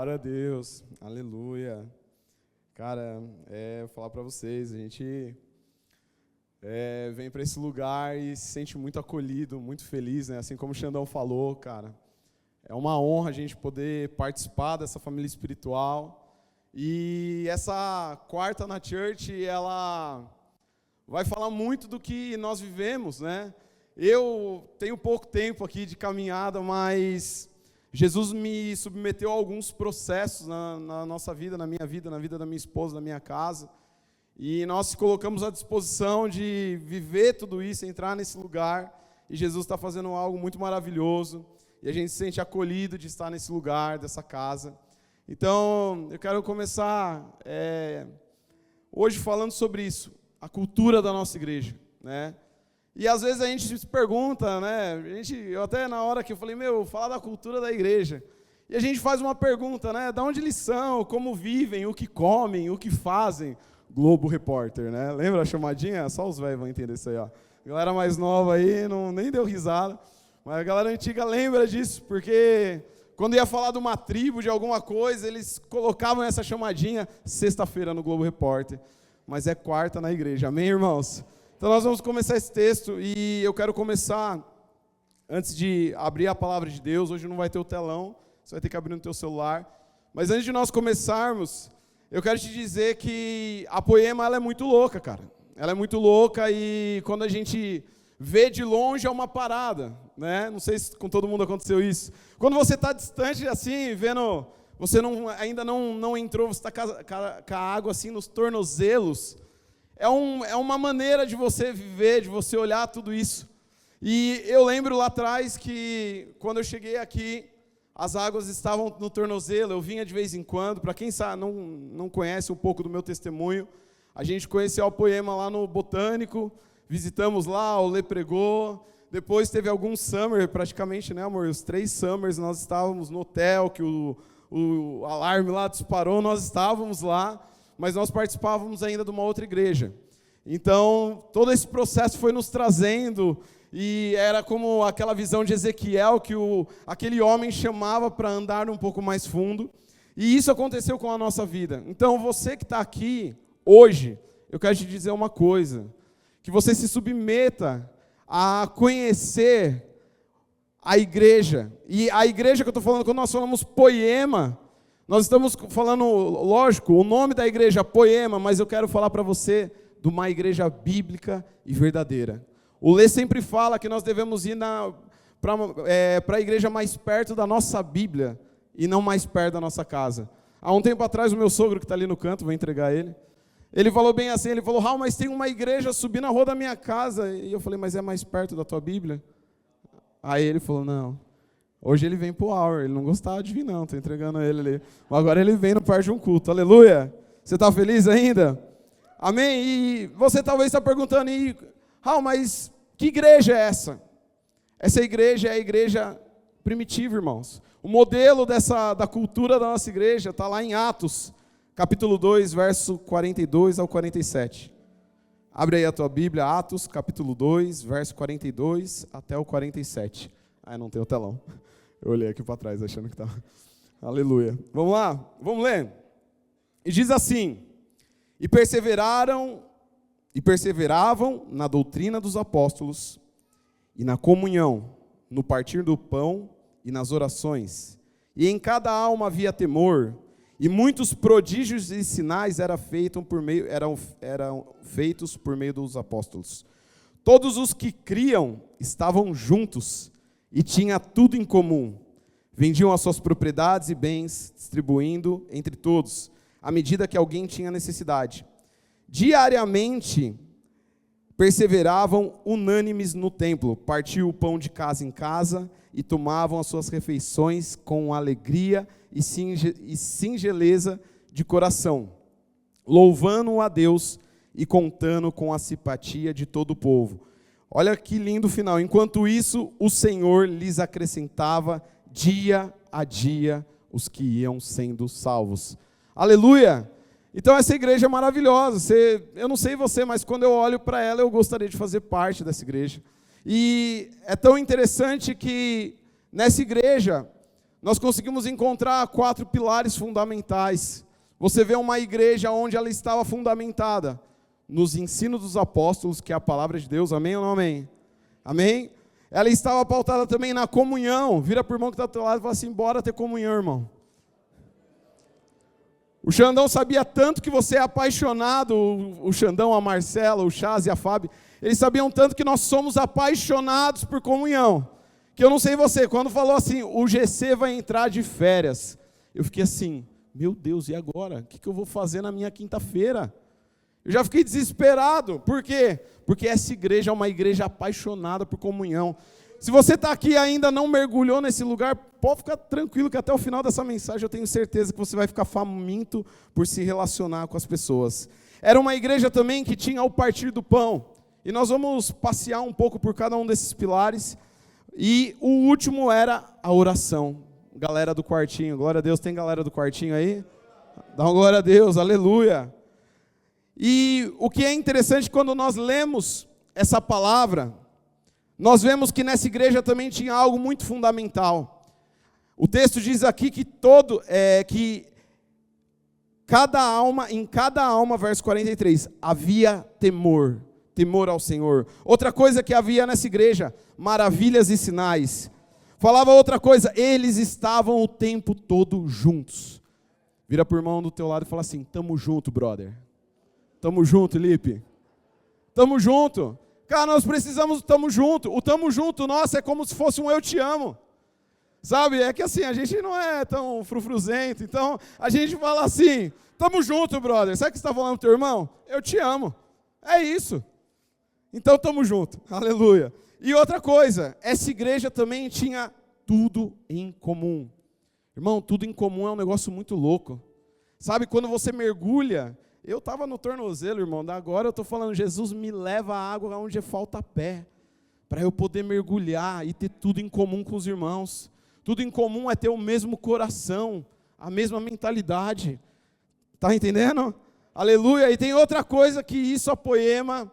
Glória a Deus, aleluia. Cara, vou falar para vocês, a gente vem para esse lugar e se sente muito acolhido, muito feliz, né? Assim como o Xandão falou, cara. É uma honra a gente poder participar dessa família espiritual. E essa quarta na Church, ela vai falar muito do que nós vivemos, né? Eu tenho pouco tempo aqui de caminhada, mas Jesus me submeteu a alguns processos na nossa vida, na minha vida, na vida da minha esposa, da minha casa. E nós colocamos à disposição de viver tudo isso, entrar nesse lugar. E Jesus está fazendo algo muito maravilhoso. E a gente se sente acolhido de estar nesse lugar, dessa casa. Então, eu quero começar hoje falando sobre isso, a cultura da nossa igreja, né? E às vezes a gente se pergunta, né? Eu até na hora que eu falei, falar da cultura da igreja. E a gente faz uma pergunta, né? Da onde eles são, como vivem, o que comem, o que fazem. Globo Repórter, né? Lembra a chamadinha? Só os velhos vão entender isso aí, ó. A galera mais nova aí nem deu risada. Mas a galera antiga lembra disso, porque quando ia falar de uma tribo, de alguma coisa, eles colocavam essa chamadinha sexta-feira no Globo Repórter. Mas é quarta na igreja, amém, irmãos? Então nós vamos começar esse texto e eu quero começar, antes de abrir a palavra de Deus, hoje não vai ter o telão, você vai ter que abrir no teu celular. Mas antes de nós começarmos, eu quero te dizer que a Poema ela é muito louca, cara. Ela é muito louca e quando a gente vê de longe é uma parada, né? Não sei se com todo mundo aconteceu isso. Quando você está distante assim, vendo, você ainda não entrou, você está com a água assim nos tornozelos, é uma maneira de você viver, de você olhar tudo isso. E eu lembro lá atrás que quando eu cheguei aqui, as águas estavam no tornozelo, eu vinha de vez em quando. Para quem sabe, não conhece um pouco do meu testemunho, a gente conheceu o Poema lá no Botânico, visitamos lá, o Lê pregou, depois teve alguns summer, praticamente, né, amor? Os 3 summers nós estávamos no hotel, que o alarme lá disparou, nós estávamos lá, mas nós participávamos ainda de uma outra igreja. Então, todo esse processo foi nos trazendo, e era como aquela visão de Ezequiel, que aquele homem chamava para andar um pouco mais fundo, e isso aconteceu com a nossa vida. Então, você que está aqui hoje, eu quero te dizer uma coisa, que você se submeta a conhecer a igreja. E a igreja que eu estou falando, quando nós falamos Poema, nós estamos falando, lógico, o nome da igreja Poema, mas eu quero falar para você de uma igreja bíblica e verdadeira. O Lê sempre fala que nós devemos ir para a igreja mais perto da nossa Bíblia e não mais perto da nossa casa. Há um tempo atrás, o meu sogro que está ali no canto, vou entregar ele, ele falou bem assim, ele falou, Raul, mas tem uma igreja subindo a rua da minha casa. E eu falei, mas é mais perto da tua Bíblia? Aí ele falou, não. Hoje ele vem pro Hour, ele não gostava de vir não, estou entregando ele ali. Mas agora ele vem no par de um culto, aleluia. Você está feliz ainda? Amém? E você talvez está perguntando, Raul, mas que igreja é essa? Essa igreja é a igreja primitiva, irmãos. O modelo da cultura da nossa igreja está lá em Atos, capítulo 2, verso 42 ao 47. Abre aí a tua Bíblia, Atos, capítulo 2, verso 42 até o 47. Não tem o telão. Eu olhei aqui para trás achando que estava. Aleluia. Vamos lá? Vamos ler. E diz assim: E perseveravam na doutrina dos apóstolos, e na comunhão, no partir do pão e nas orações. E em cada alma havia temor, e muitos prodígios e sinais eram feitos por meio dos apóstolos. Todos os que criam estavam juntos e tinham tudo em comum. Vendiam as suas propriedades e bens, distribuindo entre todos, à medida que alguém tinha necessidade. Diariamente perseveravam unânimes no templo, partiam o pão de casa em casa e tomavam as suas refeições com alegria e singeleza de coração, louvando a Deus e contando com a simpatia de todo o povo. Olha que lindo final. Enquanto isso, o Senhor lhes acrescentava dia a dia os que iam sendo salvos. Aleluia! Então essa igreja é maravilhosa. Eu não sei você, mas quando eu olho para ela, eu gostaria de fazer parte dessa igreja. E é tão interessante que nessa igreja, nós conseguimos encontrar 4 pilares fundamentais. Você vê uma igreja onde ela estava fundamentada nos ensinos dos apóstolos, que é a palavra de Deus, amém ou não amém? Amém? Ela estava pautada também na comunhão. Vira para o irmão que está do teu lado e fala assim, bora ter comunhão, irmão. O Xandão sabia tanto que você é apaixonado, o Xandão, a Marcela, o Chaz e a Fábio, eles sabiam tanto que nós somos apaixonados por comunhão. Que eu não sei você, quando falou assim, o GC vai entrar de férias, eu fiquei assim, meu Deus, e agora? O que eu vou fazer na minha quinta-feira? Eu já fiquei desesperado. Por quê? Porque essa igreja é uma igreja apaixonada por comunhão. Se você está aqui e ainda não mergulhou nesse lugar, pode ficar tranquilo que até o final dessa mensagem eu tenho certeza que você vai ficar faminto por se relacionar com as pessoas. Era uma igreja também que tinha o partir do pão. E nós vamos passear um pouco por cada um desses pilares. E o último era a oração. Galera do quartinho, glória a Deus, tem galera do quartinho aí? Dá uma glória a Deus, aleluia. E o que é interessante, quando nós lemos essa palavra, nós vemos que nessa igreja também tinha algo muito fundamental. O texto diz aqui que em cada alma, verso 43, havia temor ao Senhor. Outra coisa que havia nessa igreja, maravilhas e sinais. Falava outra coisa, eles estavam o tempo todo juntos. Vira para o irmão do teu lado e fala assim, tamo junto, brother. Tamo junto, Lipe. Tamo junto. Cara, nós precisamos, tamo junto. O tamo junto nosso é como se fosse um eu te amo. Sabe, é que assim, a gente não é tão frufruzento, então a gente fala assim, tamo junto, brother. Sabe o que você está falando pro teu irmão? Eu te amo. É isso. Então tamo junto. Aleluia. E outra coisa, essa igreja também tinha tudo em comum. Irmão, tudo em comum é um negócio muito louco. Sabe, quando você mergulha, eu estava no tornozelo, irmão, agora eu estou falando, Jesus me leva a água onde falta pé, para eu poder mergulhar e ter tudo em comum com os irmãos. Tudo em comum é ter o mesmo coração, a mesma mentalidade. Está entendendo? Aleluia. E tem outra coisa que isso a Poema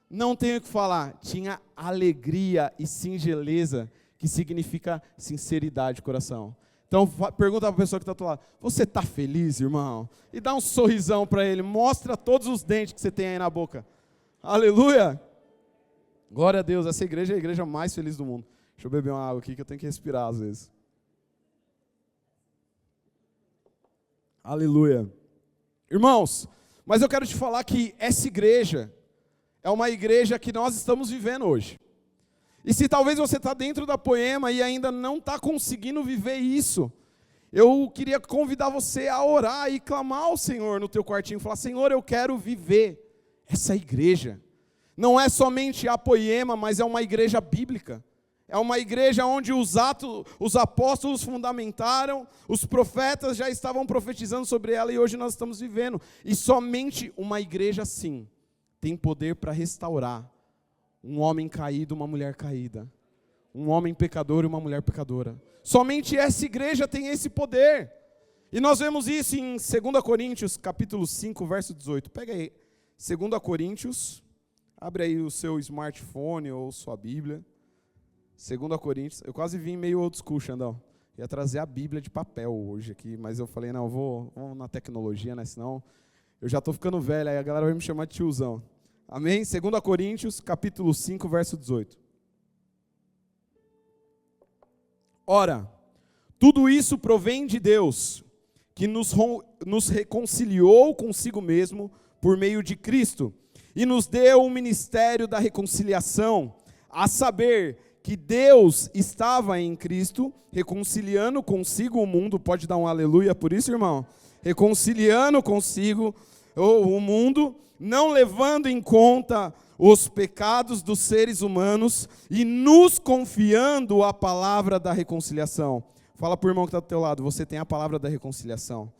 não tem o que falar. Tinha alegria e singeleza, que significa sinceridade de coração. Então, pergunta para a pessoa que está do lado, você está feliz, irmão? E dá um sorrisão para ele, mostra todos os dentes que você tem aí na boca. Aleluia! Glória a Deus, essa igreja é a igreja mais feliz do mundo. Deixa eu beber uma água aqui que eu tenho que respirar às vezes. Aleluia! Irmãos, mas eu quero te falar que essa igreja é uma igreja que nós estamos vivendo hoje. E se talvez você está dentro da Poema e ainda não está conseguindo viver isso, eu queria convidar você a orar e clamar ao Senhor no teu quartinho, falar, Senhor, eu quero viver essa igreja. Não é somente a Poema, mas é uma igreja bíblica. É uma igreja onde os apóstolos fundamentaram, os profetas já estavam profetizando sobre ela e hoje nós estamos vivendo. E somente uma igreja assim tem poder para restaurar um homem caído, uma mulher caída. Um homem pecador e uma mulher pecadora. Somente essa igreja tem esse poder. E nós vemos isso em 2 Coríntios, capítulo 5, verso 18. Pega aí, 2 Coríntios, abre aí o seu smartphone ou sua Bíblia. 2 Coríntios, eu quase vim meio old school, Xandão. Ia trazer a Bíblia de papel hoje aqui, mas eu falei, não, vamos na tecnologia, né, senão eu já estou ficando velho, aí a galera vai me chamar de tiozão. Amém? 2 Coríntios, capítulo 5, verso 18. Ora, tudo isso provém de Deus, que nos reconciliou consigo mesmo por meio de Cristo, e nos deu o ministério da reconciliação, a saber que Deus estava em Cristo, reconciliando consigo o mundo, pode dar um aleluia por isso, irmão? Reconciliando consigo o mundo, não levando em conta os pecados dos seres humanos e nos confiando a palavra da reconciliação. Fala para o irmão que está do teu lado, você tem a palavra da reconciliação.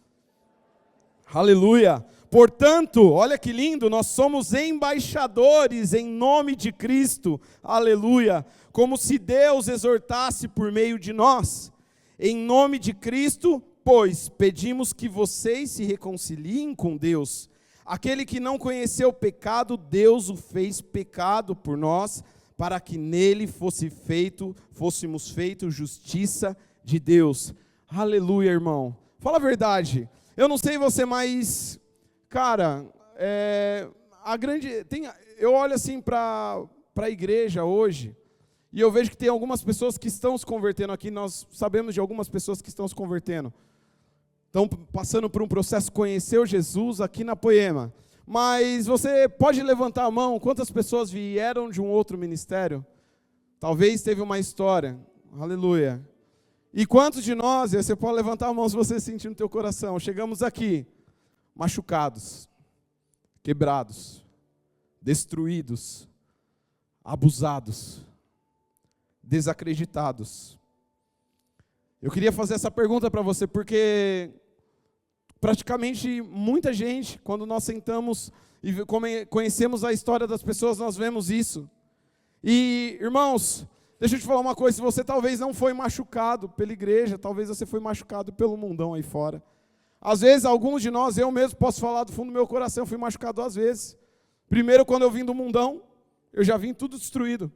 Aleluia! Portanto, olha que lindo, nós somos embaixadores em nome de Cristo, aleluia, como se Deus exortasse por meio de nós. Em nome de Cristo, pois, pedimos que vocês se reconciliem com Deus. Aquele que não conheceu o pecado, Deus o fez pecado por nós, para que nele fôssemos feitos justiça de Deus. Aleluia, irmão. Fala a verdade. Eu não sei você, mas, cara, eu olho assim para a igreja hoje, e eu vejo que tem algumas pessoas que estão se convertendo aqui, nós sabemos de algumas pessoas que estão se convertendo. Estão passando por um processo, conheceu Jesus aqui na Poema. Mas você pode levantar a mão, quantas pessoas vieram de um outro ministério? Talvez teve uma história, aleluia. E quantos de nós, você pode levantar a mão se você sentir no teu coração, chegamos aqui, machucados, quebrados, destruídos, abusados, desacreditados. Eu queria fazer essa pergunta para você, porque praticamente muita gente, quando nós sentamos e conhecemos a história das pessoas, nós vemos isso. E, irmãos, deixa eu te falar uma coisa, se você talvez não foi machucado pela igreja, talvez você foi machucado pelo mundão aí fora. Às vezes, alguns de nós, eu mesmo posso falar do fundo do meu coração, fui machucado às vezes. Primeiro, quando eu vim do mundão, eu já vim tudo destruído.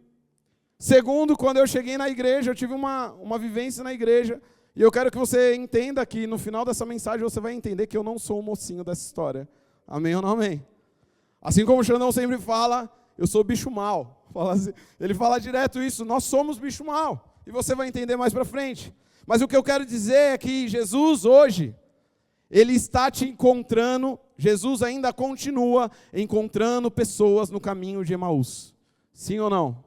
Segundo, quando eu cheguei na igreja, eu tive uma vivência na igreja, e eu quero que você entenda que no final dessa mensagem você vai entender que eu não sou o mocinho dessa história. Amém ou não amém? Assim como o Xandão sempre fala, eu sou bicho mau. Ele fala direto isso, nós somos bicho mau. E você vai entender mais para frente. Mas o que eu quero dizer é que Jesus hoje, Ele está te encontrando, Jesus ainda continua encontrando pessoas no caminho de Emaús. Sim ou não?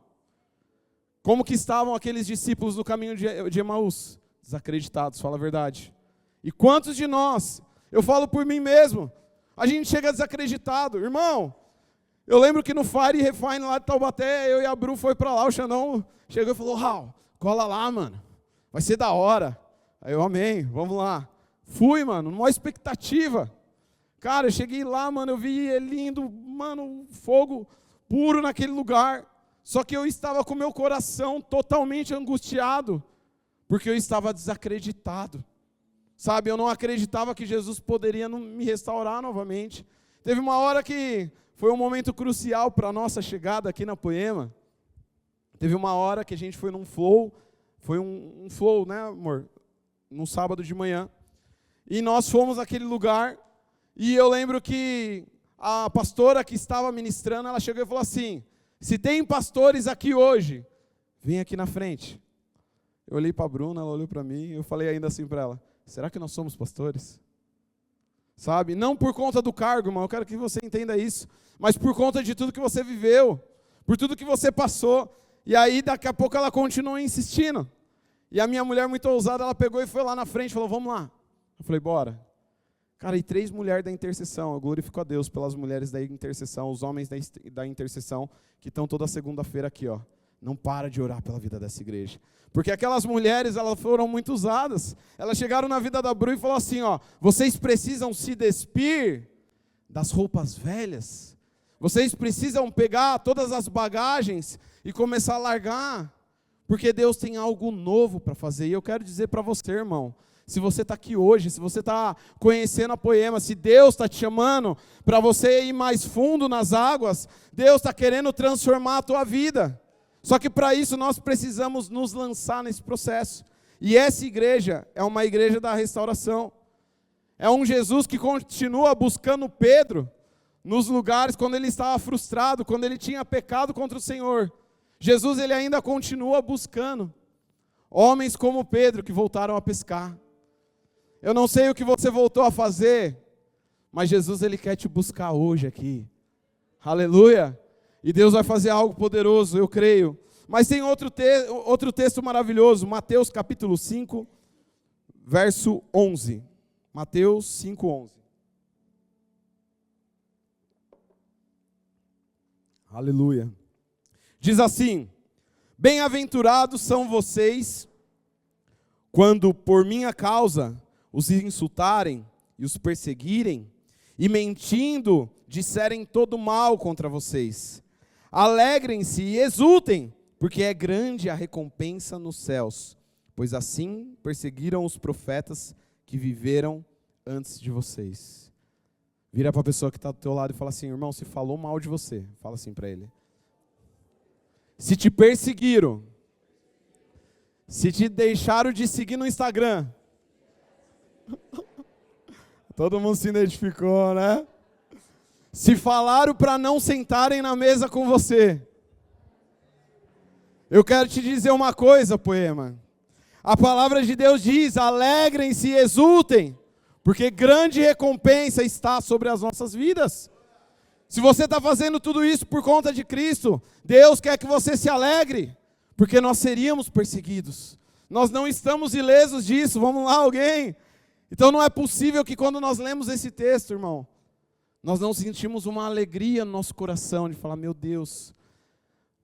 Como que estavam aqueles discípulos no caminho de Emaús? Desacreditados, fala a verdade. E quantos de nós, eu falo por mim mesmo, a gente chega desacreditado. Irmão, eu lembro que no Fire Refine lá de Taubaté, eu e a Bru foi para lá, o Xandão chegou e falou, Raul, cola lá, mano, vai ser da hora. Aí eu, amém, vamos lá. Fui, mano, numa expectativa. Cara, eu cheguei lá, mano, eu vi ele lindo, mano, fogo puro naquele lugar. Só que eu estava com meu coração totalmente angustiado, porque eu estava desacreditado. Sabe, eu não acreditava que Jesus poderia me restaurar novamente. Teve uma hora que foi um momento crucial para a nossa chegada aqui na Poema. Teve uma hora que a gente foi num flow, foi um flow, né, amor? Num sábado de manhã. E nós fomos naquele lugar, e eu lembro que a pastora que estava ministrando, ela chegou e falou assim, se tem pastores aqui hoje, vem aqui na frente. Eu olhei para a Bruna, ela olhou para mim, eu falei ainda assim para ela, será que nós somos pastores? Sabe, não por conta do cargo, irmão, eu quero que você entenda isso, mas por conta de tudo que você viveu, por tudo que você passou, e aí daqui a pouco ela continuou insistindo, e a minha mulher muito ousada, ela pegou e foi lá na frente, falou, vamos lá. Eu falei, bora. Cara, e 3 mulheres da intercessão, eu glorifico a Deus pelas mulheres da intercessão, os homens da intercessão, que estão toda segunda-feira aqui, ó. Não para de orar pela vida dessa igreja. Porque aquelas mulheres, elas foram muito usadas. Elas chegaram na vida da Bru e falaram assim, ó, vocês precisam se despir das roupas velhas. Vocês precisam pegar todas as bagagens e começar a largar. Porque Deus tem algo novo para fazer. E eu quero dizer para você, irmão, se você está aqui hoje, se você está conhecendo a Poema, se Deus está te chamando para você ir mais fundo nas águas, Deus está querendo transformar a tua vida. Só que para isso nós precisamos nos lançar nesse processo. E essa igreja é uma igreja da restauração. É um Jesus que continua buscando Pedro nos lugares quando ele estava frustrado, quando ele tinha pecado contra o Senhor. Jesus, ele ainda continua buscando homens como Pedro que voltaram a pescar. Eu não sei o que você voltou a fazer, mas Jesus, ele quer te buscar hoje aqui. Aleluia! E Deus vai fazer algo poderoso, eu creio. Mas tem outro texto maravilhoso, Mateus capítulo 5, verso 11. Mateus 5, 11. Aleluia. Diz assim, bem-aventurados são vocês, quando por minha causa os insultarem e os perseguirem, e mentindo disserem todo mal contra vocês. Alegrem-se e exultem, porque é grande a recompensa nos céus, pois assim perseguiram os profetas que viveram antes de vocês. Vira para a pessoa que está do teu lado e fala assim, irmão, se falou mal de você, fala assim para ele. Se te perseguiram, se te deixaram de seguir no Instagram, Todo mundo se identificou, né? Se falaram para não sentarem na mesa com você. Eu quero te dizer uma coisa, Poema. A palavra de Deus diz: alegrem-se e exultem, porque grande recompensa está sobre as nossas vidas. Se você está fazendo tudo isso por conta de Cristo, Deus quer que você se alegre, porque nós seríamos perseguidos. Nós não estamos ilesos disso. Vamos lá, alguém? Então não é possível que quando nós lemos esse texto, irmão, nós não sentimos uma alegria no nosso coração de falar: meu Deus,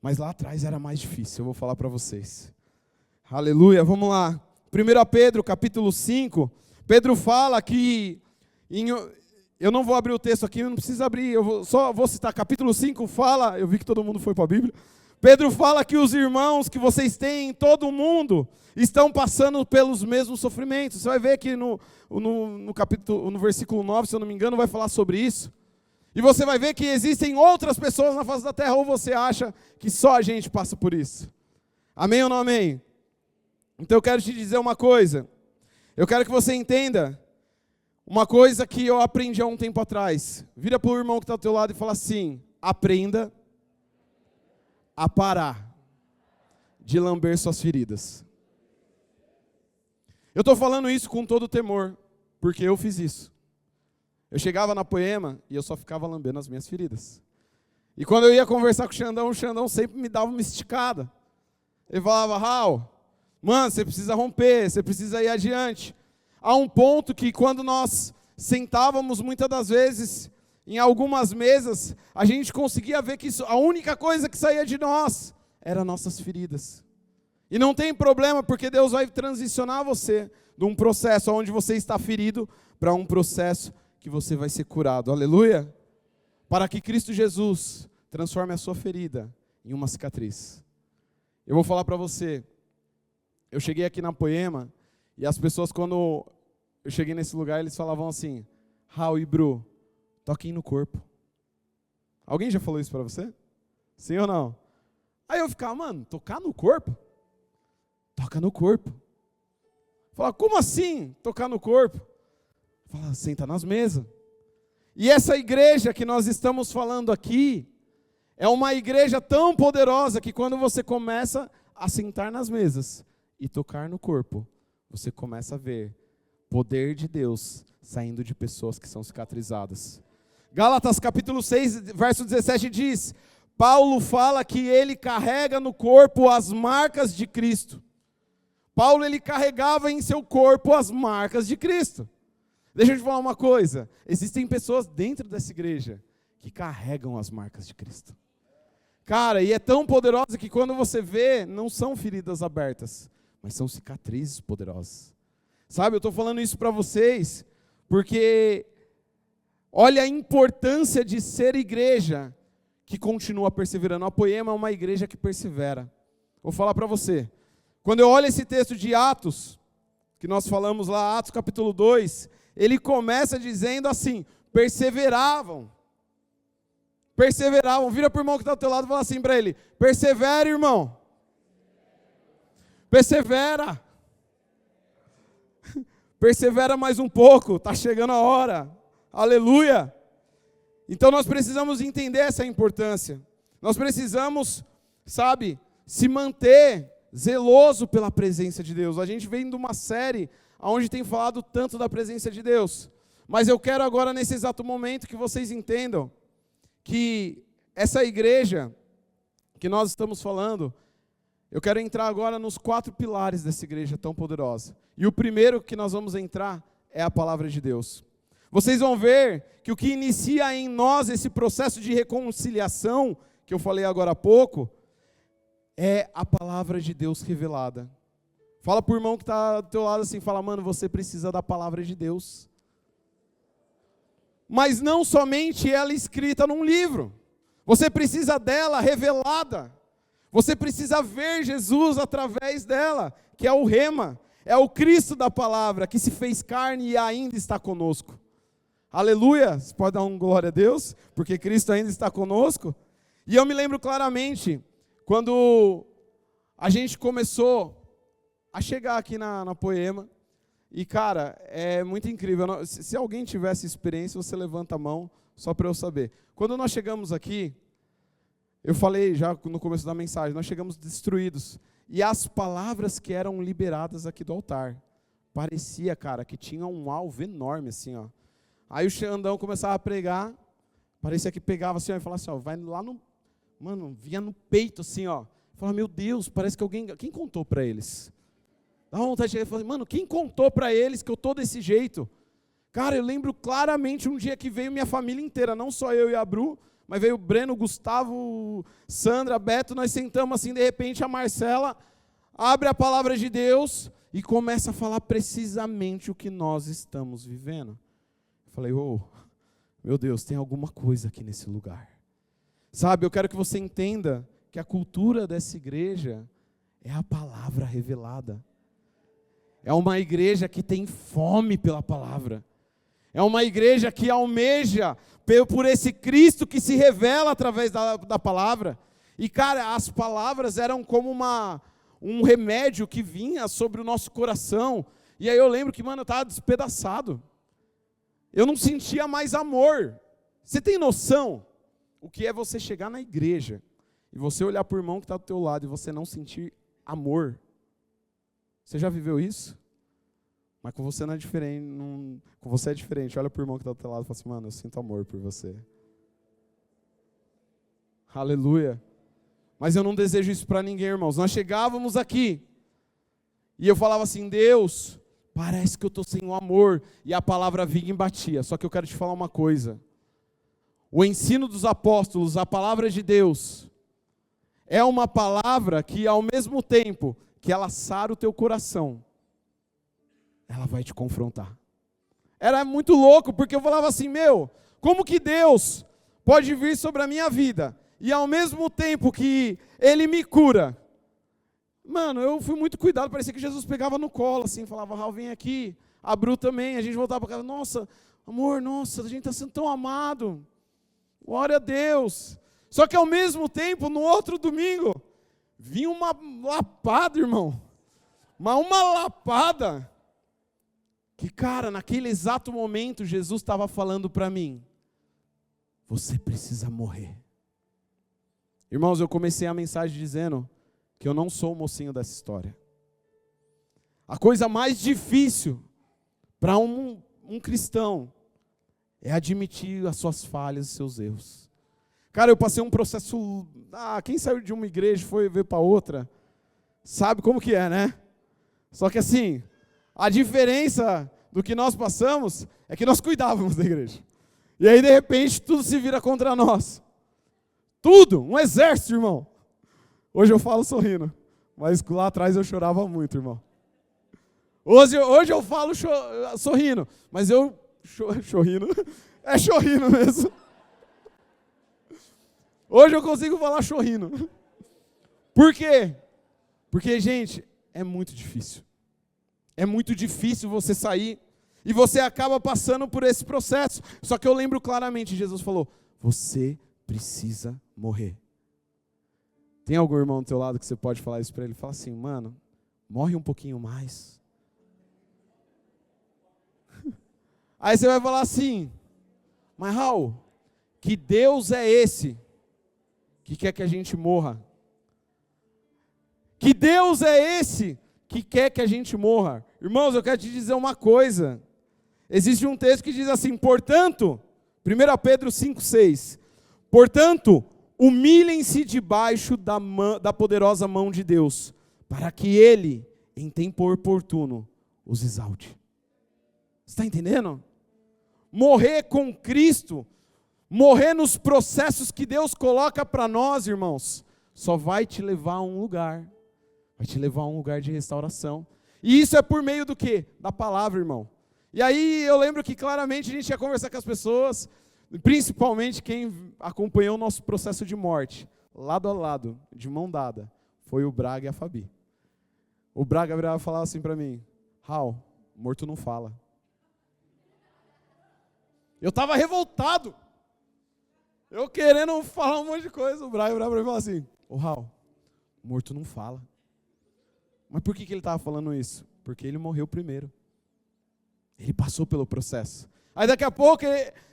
mas lá atrás era mais difícil. Eu vou falar para vocês. Aleluia, vamos lá. 1 Pedro, capítulo 5, Pedro fala que, eu não vou abrir o texto aqui, não precisa abrir, só vou citar, capítulo 5 fala, eu vi que todo mundo foi para a Bíblia, Pedro fala que os irmãos que vocês têm em todo o mundo estão passando pelos mesmos sofrimentos. Você vai ver que no versículo 9, se eu não me engano, vai falar sobre isso. E você vai ver que existem outras pessoas na face da terra, ou você acha que só a gente passa por isso? Amém ou não amém? Então eu quero te dizer uma coisa. Eu quero que você entenda uma coisa que eu aprendi há um tempo atrás. Vira para o irmão que está ao teu lado e fala assim: aprenda a parar de lamber suas feridas. Eu estou falando isso com todo temor, porque eu fiz isso. Eu chegava na Poema e eu só ficava lambendo as minhas feridas. E quando eu ia conversar com o Xandão sempre me dava uma esticada. Ele falava: Raul, mano, você precisa romper, você precisa ir adiante. Há um ponto que quando nós sentávamos muitas das vezes em algumas mesas, a gente conseguia ver que a única coisa que saía de nós eram nossas feridas. E não tem problema, porque Deus vai transicionar você de um processo onde você está ferido para um processo que você vai ser curado. Aleluia! Para que Cristo Jesus transforme a sua ferida em uma cicatriz. Eu vou falar para você, eu cheguei aqui na Poema, e as pessoas, quando eu cheguei nesse lugar, eles falavam assim: Raul e Bru, toquem no corpo. Alguém já falou isso para você? Sim ou não? Aí eu ficava: mano, tocar no corpo? Toca no corpo. Fala: como assim tocar no corpo? Fala: senta nas mesas. E essa igreja que nós estamos falando aqui, é uma igreja tão poderosa que quando você começa a sentar nas mesas e tocar no corpo, você começa a ver poder de Deus saindo de pessoas que são cicatrizadas. Gálatas capítulo 6, verso 17 diz: Paulo fala que ele carrega no corpo as marcas de Cristo. Paulo, ele carregava em seu corpo as marcas de Cristo. Deixa eu te falar uma coisa, existem pessoas dentro dessa igreja que carregam as marcas de Cristo. Cara, e é tão poderosa que quando você vê, não são feridas abertas, mas são cicatrizes poderosas. Sabe, eu estou falando isso para vocês, porque olha a importância de ser igreja que continua perseverando. A Poema é uma igreja que persevera. Vou falar para você, quando eu olho esse texto de Atos, que nós falamos lá, Atos capítulo 2, ele começa dizendo assim: perseveravam. Perseveravam. Vira para o irmão que está ao teu lado e fala assim para ele: persevera, irmão. Persevera. Persevera mais um pouco, está chegando a hora. Aleluia. Então nós precisamos entender essa importância. Nós precisamos, sabe, se manter zeloso pela presença de Deus. A gente vem de uma série onde tem falado tanto da presença de Deus. Mas eu quero agora, nesse exato momento, que vocês entendam que essa igreja que nós estamos falando, eu quero entrar agora nos 4 pilares dessa igreja tão poderosa. E o primeiro que nós vamos entrar é a palavra de Deus. Vocês vão ver que o que inicia em nós esse processo de reconciliação, que eu falei agora há pouco, é a palavra de Deus revelada. Fala para o irmão que está do teu lado assim, fala: mano, você precisa da palavra de Deus. Mas não somente ela escrita num livro. Você precisa dela revelada. Você precisa ver Jesus através dela, que é o Rema, é o Cristo da palavra, que se fez carne e ainda está conosco. Aleluia! Você pode dar um glória a Deus, porque Cristo ainda está conosco. E eu me lembro claramente, quando a gente começou a chegar aqui na Poema, E, cara, é muito incrível. Se alguém tivesse experiência, você levanta a mão, só para eu saber. Quando nós chegamos aqui, eu falei já no começo da mensagem, nós chegamos destruídos. E as palavras que eram liberadas aqui do altar, parecia, cara, que tinha um alvo enorme, assim, ó. Aí o Xandão começava a pregar, parecia que pegava assim, ó, e falava assim, ó, vai lá no... Mano, vinha no peito, assim, ó. Falava, meu Deus, parece que alguém... Quem contou para eles? Dá vontade de chegar e falar, mano, quem contou para eles que eu tô desse jeito? Cara, eu lembro claramente um dia que veio minha família inteira, não só eu e a Bru, mas veio o Breno, o Gustavo, Sandra, Beto, nós sentamos assim, de repente a Marcela abre a palavra de Deus e começa a falar precisamente o que nós estamos vivendo. Eu falei, meu Deus, tem alguma coisa aqui nesse lugar. Sabe, eu quero que você entenda que a cultura dessa igreja é a palavra revelada. É uma igreja que tem fome pela palavra. É uma igreja que almeja por esse Cristo que se revela através da palavra. E, cara, as palavras eram como um remédio que vinha sobre o nosso coração. E aí eu lembro que, mano, eu estava despedaçado. Eu não sentia mais amor. Você tem noção o que é você chegar na igreja e você olhar para o irmão que está do teu lado e você não sentir amor? Você já viveu isso? Mas com você não é diferente. Com você é diferente. Olha para o irmão que está do teu lado e fala assim, mano, eu sinto amor por você. Aleluia. Mas eu não desejo isso para ninguém, irmãos. Nós chegávamos aqui e eu falava assim, Deus, parece que eu estou sem o amor. E a palavra vinha e batia. Só que eu quero te falar uma coisa. O ensino dos apóstolos, a palavra de Deus, é uma palavra que ao mesmo tempo que ela sara o teu coração, ela vai te confrontar. Era muito louco, porque eu falava assim, como que Deus pode vir sobre a minha vida, e ao mesmo tempo que Ele me cura? Mano, eu fui muito cuidado, parecia que Jesus pegava no colo, assim, falava, Raul, vem aqui, a Bru também, a gente voltava para casa, nossa, amor, nossa, a gente está sendo tão amado, glória a Deus. Só que ao mesmo tempo, no outro domingo, vinha uma lapada, irmão, uma lapada, que, cara, naquele exato momento, Jesus estava falando para mim, você precisa morrer. Irmãos, eu comecei a mensagem dizendo que eu não sou o mocinho dessa história. A coisa mais difícil para um cristão é admitir as suas falhas e seus erros. Cara, eu passei um processo... quem saiu de uma igreja e foi ver para outra, sabe como que é, né? Só que assim, a diferença do que nós passamos é que nós cuidávamos da igreja. E aí, de repente, tudo se vira contra nós. Tudo, um exército, irmão. Hoje eu falo sorrindo, mas lá atrás eu chorava muito, irmão. Hoje eu falo sorrindo, mas eu... Chorrindo? É chorrindo mesmo. Hoje eu consigo falar chorrindo. Por quê? Porque, gente, é muito difícil. É muito difícil você sair e você acaba passando por esse processo. Só que eu lembro claramente, Jesus falou, você precisa morrer. Tem algum irmão do teu lado que você pode falar isso para ele? Fala assim, mano, morre um pouquinho mais. Aí você vai falar assim, mas Raul, que Deus é esse que quer que a gente morra? Que Deus é esse que quer que a gente morra? Irmãos, eu quero te dizer uma coisa. Existe um texto que diz assim, portanto, 1 Pedro 5,6, portanto, humilhem-se debaixo da poderosa mão de Deus, para que Ele, em tempo oportuno, os exalte. Você está entendendo? Morrer com Cristo, morrer nos processos que Deus coloca para nós, irmãos, só vai te levar a um lugar. Vai te levar a um lugar de restauração. E isso é por meio do quê? Da palavra, irmão. E aí eu lembro que claramente a gente ia conversar com as pessoas, principalmente quem acompanhou o nosso processo de morte, lado a lado, de mão dada, foi o Braga e a Fabi. O Braga virava e falava assim para mim, Raul, morto não fala. Eu estava revoltado. Eu querendo falar um monte de coisa. O Braga virava para mim e falava assim, Raul, morto não fala. Mas por que ele estava falando isso? Porque ele morreu primeiro. Ele passou pelo processo. Aí daqui a pouco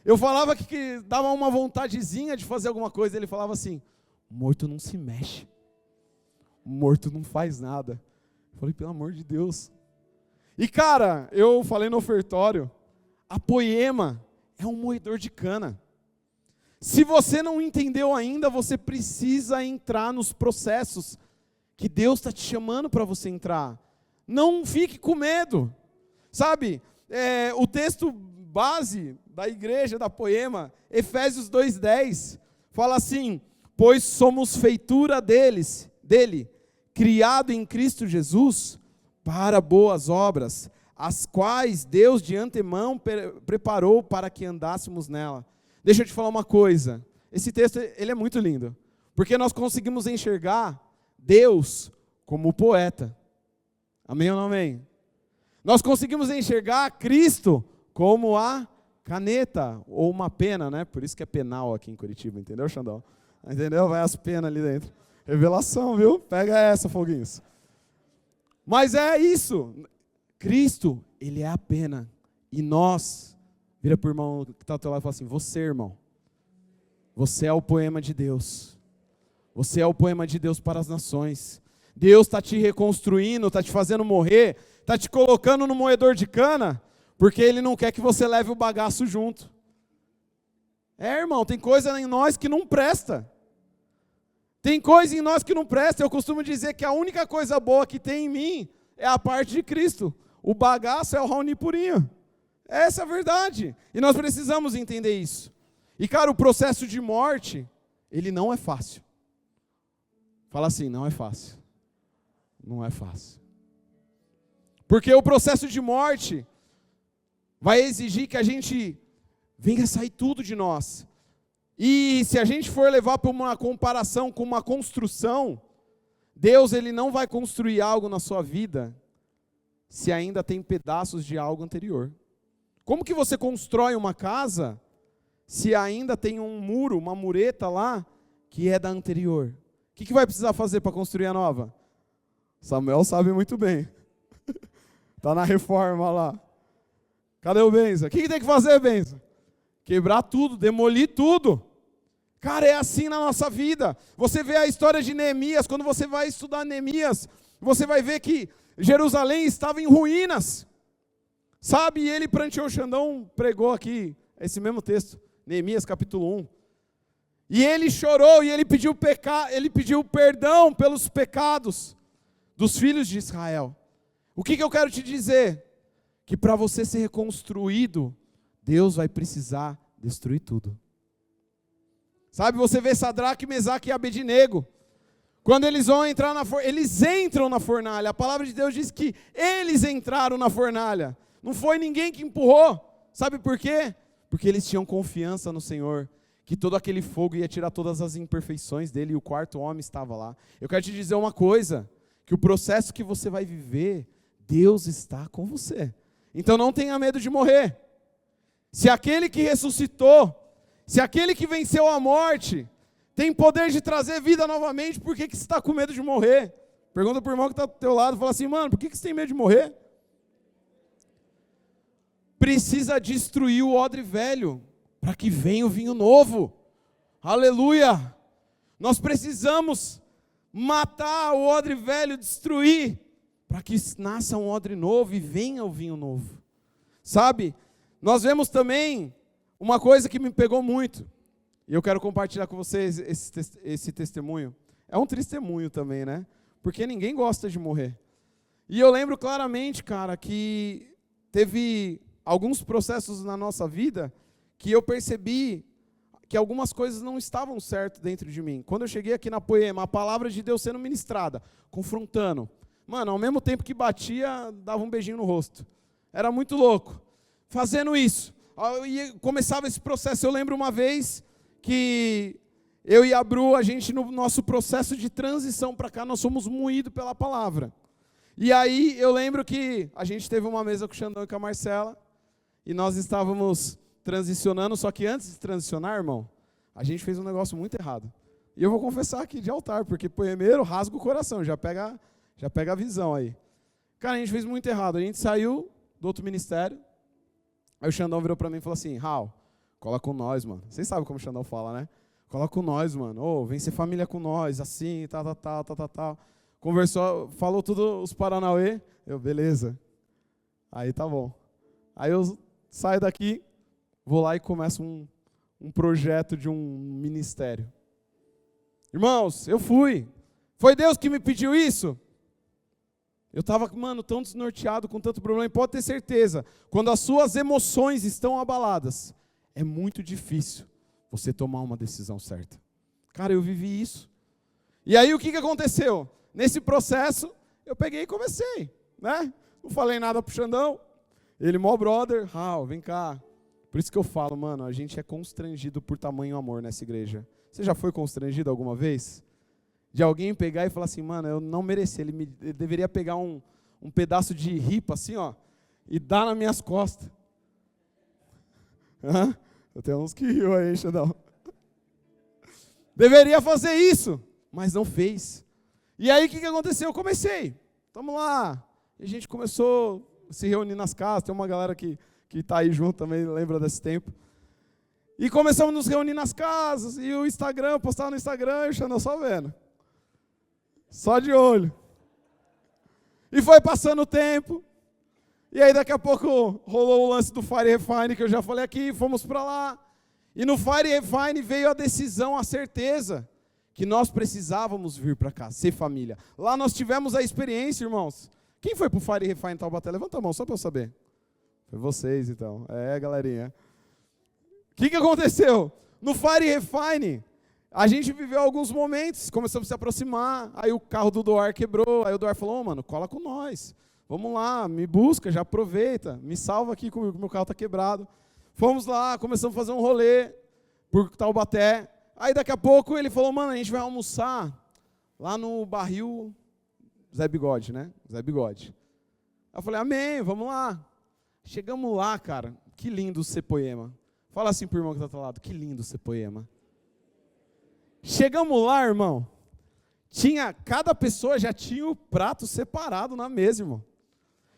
eu falava que dava uma vontadezinha de fazer alguma coisa. Ele falava assim, o morto não se mexe. O morto não faz nada. Eu falei, pelo amor de Deus. E cara, eu falei no ofertório, a Poema é um moedor de cana. Se você não entendeu ainda, você precisa entrar nos processos que Deus está te chamando para você entrar. Não fique com medo. Sabe, o texto base da igreja da Poema, Efésios 2:10, fala assim, pois somos feitura dele, criado em Cristo Jesus, para boas obras, as quais Deus de antemão preparou para que andássemos nela. Deixa eu te falar uma coisa, esse texto ele é muito lindo, porque nós conseguimos enxergar Deus como o poeta. Amém ou não amém? Nós conseguimos enxergar Cristo como a caneta, ou uma pena, né? Por isso que é penal aqui em Curitiba, entendeu, Xandão? Entendeu? Vai as penas ali dentro. Revelação, viu? Pega essa, foguinhos. Mas é isso. Cristo, ele é a pena. E nós, vira para o irmão que está ao teu lado e fala assim, você, irmão, você é o poema de Deus. Você é o poema de Deus para as nações. Deus está te reconstruindo, está te fazendo morrer, está te colocando no moedor de cana, porque Ele não quer que você leve o bagaço junto. Irmão, tem coisa em nós que não presta. Tem coisa em nós que não presta. Eu costumo dizer que a única coisa boa que tem em mim é a parte de Cristo. O bagaço é o Raoni purinho. Essa é a verdade. E nós precisamos entender isso. E cara, o processo de morte, ele não é fácil. Fala assim, não é fácil. Não é fácil. Porque o processo de morte vai exigir que a gente venha sair tudo de nós. E se a gente for levar para uma comparação com uma construção, Deus ele não vai construir algo na sua vida se ainda tem pedaços de algo anterior. Como que você constrói uma casa se ainda tem um muro, uma mureta lá que é da anterior? O que vai precisar fazer para construir a nova? Samuel sabe muito bem. Está na reforma lá. Cadê o Benza? O que tem que fazer, Benza? Quebrar tudo, demolir tudo. Cara, é assim na nossa vida. Você vê a história de Neemias, quando você vai estudar Neemias, você vai ver que Jerusalém estava em ruínas. Sabe, e ele pranteou, o Xandão pregou aqui, esse mesmo texto, Neemias capítulo 1. E ele chorou e ele pediu perdão pelos pecados dos filhos de Israel. O que eu quero te dizer? Que para você ser reconstruído, Deus vai precisar destruir tudo. Sabe, você vê Sadraque, Mesaque e Abednego. Quando eles vão entrar eles entram na fornalha. A palavra de Deus diz que eles entraram na fornalha. Não foi ninguém que empurrou. Sabe por quê? Porque eles tinham confiança no Senhor, que todo aquele fogo ia tirar todas as imperfeições dele, e o quarto homem estava lá. Eu quero te dizer uma coisa, que o processo que você vai viver, Deus está com você. Então não tenha medo de morrer. Se aquele que ressuscitou, se aquele que venceu a morte, tem poder de trazer vida novamente, por que você está com medo de morrer? Pergunta para o irmão que está do teu lado, fala assim, mano, por que você tem medo de morrer? Precisa destruir o odre velho, para que venha o vinho novo. Aleluia! Nós precisamos matar o odre velho, destruir, para que nasça um odre novo e venha o vinho novo. Sabe, nós vemos também uma coisa que me pegou muito, e eu quero compartilhar com vocês esse testemunho. É um testemunho também, né? Porque ninguém gosta de morrer. E eu lembro claramente, cara, que teve alguns processos na nossa vida que eu percebi que algumas coisas não estavam certas dentro de mim. Quando eu cheguei aqui na Poema, a palavra de Deus sendo ministrada, confrontando. Mano, ao mesmo tempo que batia, dava um beijinho no rosto. Era muito louco. Fazendo isso. E começava esse processo. Eu lembro uma vez que eu e a Bru, a gente no nosso processo de transição para cá, nós fomos moídos pela palavra. E aí eu lembro que a gente teve uma mesa com o Xandão e com a Marcela, e nós estávamos transicionando, só que antes de transicionar, irmão, a gente fez um negócio muito errado. E eu vou confessar aqui de altar, porque poemeiro rasga o coração, já pega a visão aí. Cara, a gente fez muito errado. A gente saiu do outro ministério, Aí o Xandão virou pra mim e falou assim, Raul, cola com nós, mano. Vocês sabem como o Xandão fala, né? Cola com nós, mano. Ô, vem ser família com nós, assim, tal. Conversou, falou tudo os paranauê. Eu, beleza. Aí tá bom. Aí eu saio daqui, vou lá e começo um projeto de um ministério. Irmãos, eu fui. Foi Deus que me pediu isso? Eu estava, mano, tão desnorteado, com tanto problema. E pode ter certeza, quando as suas emoções estão abaladas, é muito difícil você tomar uma decisão certa. Cara, eu vivi isso. E aí o que aconteceu? Nesse processo, eu peguei e comecei, né? Não falei nada pro Xandão. Ele, mó brother, Raul, vem cá. Por isso que eu falo, mano, a gente é constrangido por tamanho amor nessa igreja. Você já foi constrangido alguma vez? De alguém pegar e falar assim, mano, eu não mereci. Ele deveria pegar um pedaço de ripa, assim, ó, e dar nas minhas costas. Eu tenho uns que riu aí, Xandão. Deveria fazer isso, mas não fez. E aí, o que aconteceu? Eu comecei. Vamos lá. E a gente começou a se reunir nas casas. Tem uma galera que está aí junto também, lembra desse tempo. E começamos a nos reunir nas casas. E o Instagram, postava no Instagram e o Xandão só vendo. Só de olho. E foi passando o tempo. E aí daqui a pouco rolou o lance do Fire Refine, que eu já falei aqui, fomos para lá. E no Fire Refine veio a decisão, a certeza, que nós precisávamos vir para cá, ser família. Lá nós tivemos a experiência, irmãos. Quem foi para o Fire Refine Taubaté? Levanta a mão, só para eu saber. Foi vocês, então. Galerinha. O que aconteceu? No Fire Refine, a gente viveu alguns momentos, começamos a se aproximar, aí o carro do Doar quebrou, aí o Doar falou, mano, cola com nós, vamos lá, me busca, já aproveita, me salva aqui comigo, que meu carro está quebrado. Fomos lá, começamos a fazer um rolê por Taubaté, aí daqui a pouco ele falou, mano, a gente vai almoçar lá no barril Zé Bigode, né? Zé Bigode. Aí eu falei, amém, vamos lá. Chegamos lá, cara, que lindo ser Poema. Fala assim pro irmão que está do lado, que lindo ser Poema. Chegamos lá, irmão, cada pessoa já tinha o prato separado na mesa, irmão.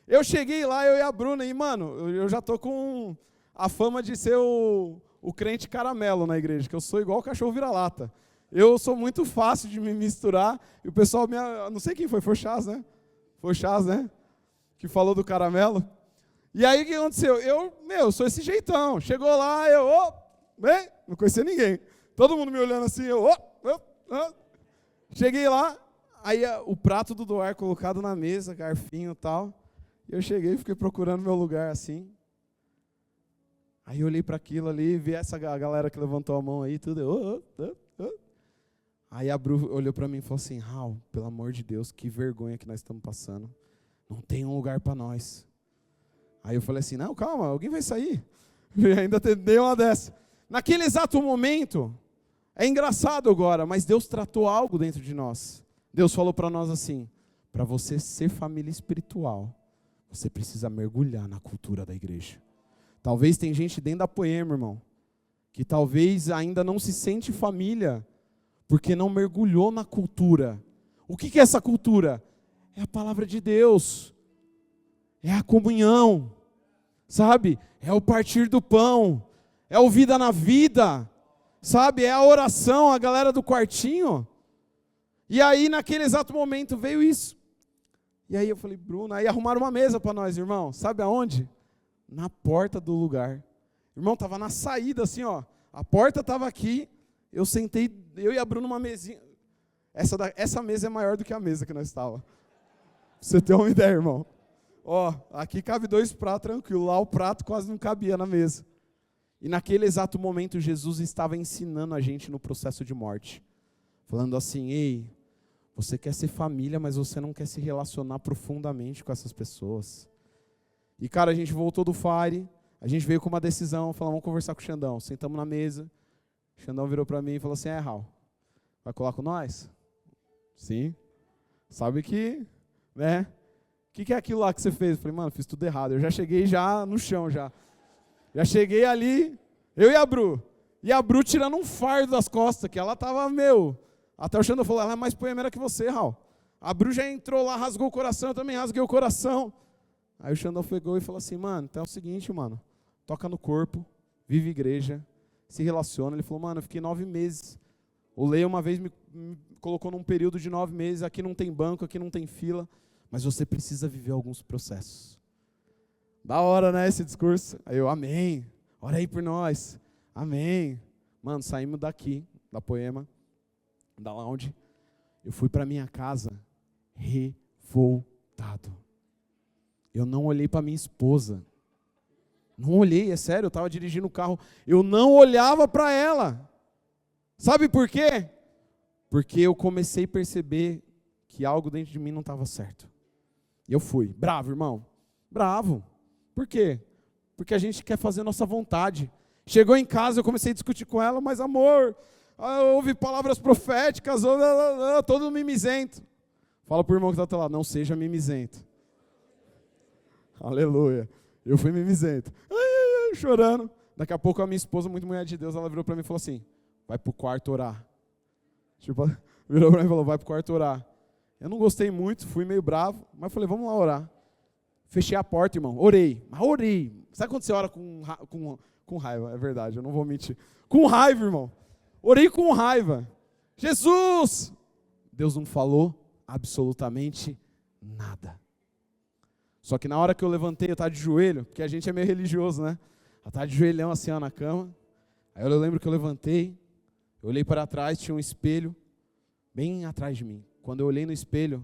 Eu cheguei lá, eu e a Bruna, e, mano, eu já tô com a fama de ser o crente caramelo na igreja, que eu sou igual o cachorro vira-lata. Eu sou muito fácil de me misturar, e o pessoal, não sei quem foi o Chaz, né? Foi o Chaz, né? Que falou do caramelo. E aí, o que aconteceu? Eu sou esse jeitão. Chegou lá, não conhecia ninguém. Todo mundo me olhando assim, Cheguei lá, aí o prato do Doar colocado na mesa, garfinho e tal. E eu cheguei e fiquei procurando meu lugar assim. Aí eu olhei para aquilo ali, vi essa galera que levantou a mão aí, tudo. Aí a Bru olhou para mim e falou assim, Raul, pelo amor de Deus, que vergonha que nós estamos passando. Não tem um lugar para nós. Aí eu falei assim, não, calma, alguém vai sair. E ainda dei uma dessa. Naquele exato momento, é engraçado agora, mas Deus tratou algo dentro de nós. Deus falou para nós assim, para você ser família espiritual, você precisa mergulhar na cultura da igreja. Talvez tem gente dentro da Poema, irmão, que talvez ainda não se sente família, porque não mergulhou na cultura. O que é essa cultura? É a palavra de Deus, é a comunhão, sabe? É o partir do pão, é o vida na vida, sabe? É a oração, a galera do quartinho. E aí, naquele exato momento, veio isso. E aí eu falei, Bruno, aí arrumaram uma mesa para nós, irmão. Sabe aonde? Na porta do lugar. Irmão, estava na saída, assim, ó. A porta estava aqui, eu sentei, eu e a Bruna numa mesinha. Essa mesa é maior do que a mesa que nós estávamos. Pra você ter uma ideia, irmão. Ó, aqui cabe 2 pratos tranquilo, lá o prato quase não cabia na mesa. E naquele exato momento, Jesus estava ensinando a gente no processo de morte. Falando assim, ei, você quer ser família, mas você não quer se relacionar profundamente com essas pessoas. E, cara, a gente voltou do Fire, a gente veio com uma decisão, falou, vamos conversar com o Xandão. Sentamos na mesa, o Xandão virou para mim e falou assim, Raul, vai colar com nós? Sim. Sabe que, né? O que é aquilo lá que você fez? Eu falei, mano, fiz tudo errado. Eu já cheguei já no chão, já. Já cheguei ali, eu e a Bru. E a Bru tirando um fardo das costas, que ela tava, até o Xandão falou, ela é mais poemeira que você, Raul. A Bru já entrou lá, rasgou o coração, eu também rasguei o coração. Aí o Xandão pegou e falou assim, mano, então é o seguinte, mano, toca no corpo, vive igreja, se relaciona. Ele falou, mano, eu fiquei 9 meses. O Leia uma vez me colocou num período de 9 meses, aqui não tem banco, aqui não tem fila, mas você precisa viver alguns processos. Da hora, né, esse discurso? Aí eu, amém, ora aí por nós, amém. Mano, saímos daqui, da Poema, da lounge, eu fui para minha casa revoltado. Eu não olhei para minha esposa, não olhei, é sério, eu estava dirigindo o carro, eu não olhava para ela. Sabe por quê? Porque eu comecei a perceber que algo dentro de mim não estava certo. E eu fui, bravo, irmão, bravo. Por quê? Porque a gente quer fazer nossa vontade. Chegou em casa, eu comecei a discutir com ela, mas amor, houve palavras proféticas, todo mimizento. Fala para o irmão que está do teu lado, não seja mimizento. Aleluia. Eu fui mimizento. Chorando. Daqui a pouco a minha esposa, muito mulher de Deus, ela virou para mim e falou assim, vai para o quarto orar. Tipo, virou para mim e falou, vai para o quarto orar. Eu não gostei muito, fui meio bravo, mas falei, vamos lá orar. Fechei a porta, irmão, orei, mas orei. Sabe quando você ora com raiva? É verdade, eu não vou mentir. Com raiva, irmão. Orei com raiva. Jesus! Deus não falou absolutamente nada. Só que na hora que eu levantei, eu estava de joelho, porque a gente é meio religioso, né? Eu estava de joelhão assim, ó, na cama. Aí eu lembro que eu levantei, eu olhei para trás, tinha um espelho bem atrás de mim. Quando eu olhei no espelho,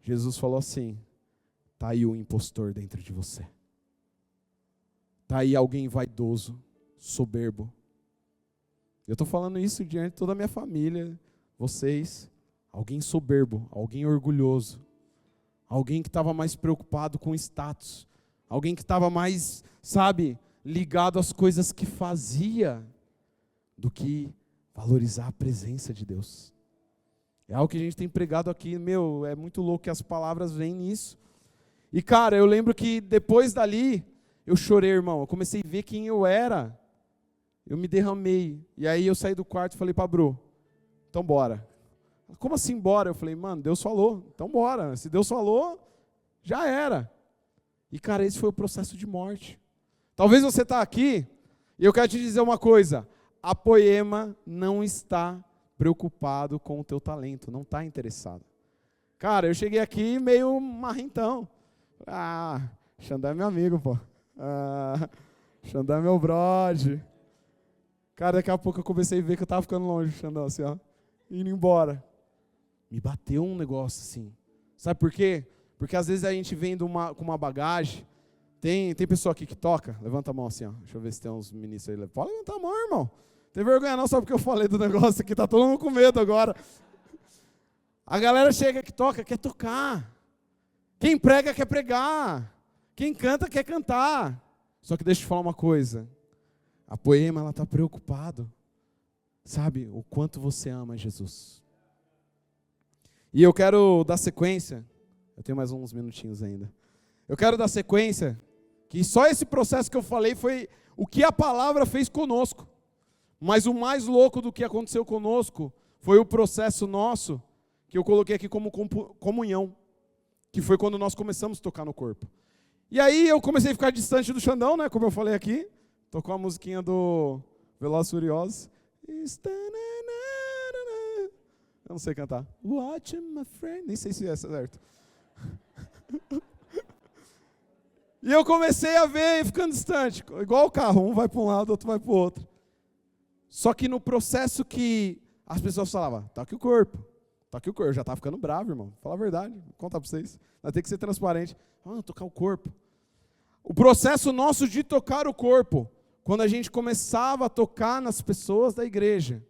Jesus falou assim, está aí o impostor dentro de você. Está aí alguém vaidoso, soberbo. Eu estou falando isso diante de toda a minha família, vocês. Alguém soberbo, alguém orgulhoso. Alguém que estava mais preocupado com status. Alguém que estava mais, sabe, ligado às coisas que fazia do que valorizar a presença de Deus. É algo que a gente tem pregado aqui, é muito louco que as palavras vêm nisso. E cara, eu lembro que depois dali, eu chorei, irmão, eu comecei a ver quem eu era, eu me derramei. E aí eu saí do quarto e falei para Bru, então bora. Como assim bora? Eu falei, mano, Deus falou, então bora. Se Deus falou, já era. E cara, esse foi o processo de morte. Talvez você está aqui, e eu quero te dizer uma coisa, a Poema não está preocupado com o teu talento, não está interessado. Cara, eu cheguei aqui meio marrentão. Xandão é meu amigo, pô. Xandão é meu brode. Cara, daqui a pouco eu comecei a ver que eu estava ficando longe do Xandão, assim, ó, indo embora. Me bateu um negócio assim. Sabe por quê? Porque às vezes a gente vem com uma bagagem. Tem pessoa aqui que toca? Levanta a mão assim, ó. Deixa eu ver se tem uns ministros aí. Pode levantar a mão, irmão. Tem vergonha não, só porque eu falei do negócio aqui. Tá todo mundo com medo agora. A galera chega que toca, quer tocar. Quem prega quer pregar. Quem canta quer cantar. Só que deixa eu te falar uma coisa. A Poema, ela está preocupada. Sabe, o quanto você ama Jesus. E eu quero dar sequência. Eu tenho mais uns minutinhos ainda. Eu quero dar sequência. Que só esse processo que eu falei foi o que a palavra fez conosco. Mas o mais louco do que aconteceu conosco foi o processo nosso, que eu coloquei aqui como comunhão. Que foi quando nós começamos a tocar no corpo. E aí eu comecei a ficar distante do Xandão, né? Como eu falei aqui. Tocou a musiquinha do Velozes e Furiosos. Eu não sei cantar. Watch my friend. Nem sei se é certo. E eu comecei a ver e ficando distante. Igual o carro, um vai para um lado, outro vai para o outro. Só que no processo que as pessoas falavam, toque o corpo. Toque o corpo. Eu já estava ficando bravo, irmão. Fala a verdade. Vou contar para vocês. Vai ter que ser transparente. Tocar o corpo. O processo nosso de tocar o corpo. Quando a gente começava a tocar nas pessoas da igreja.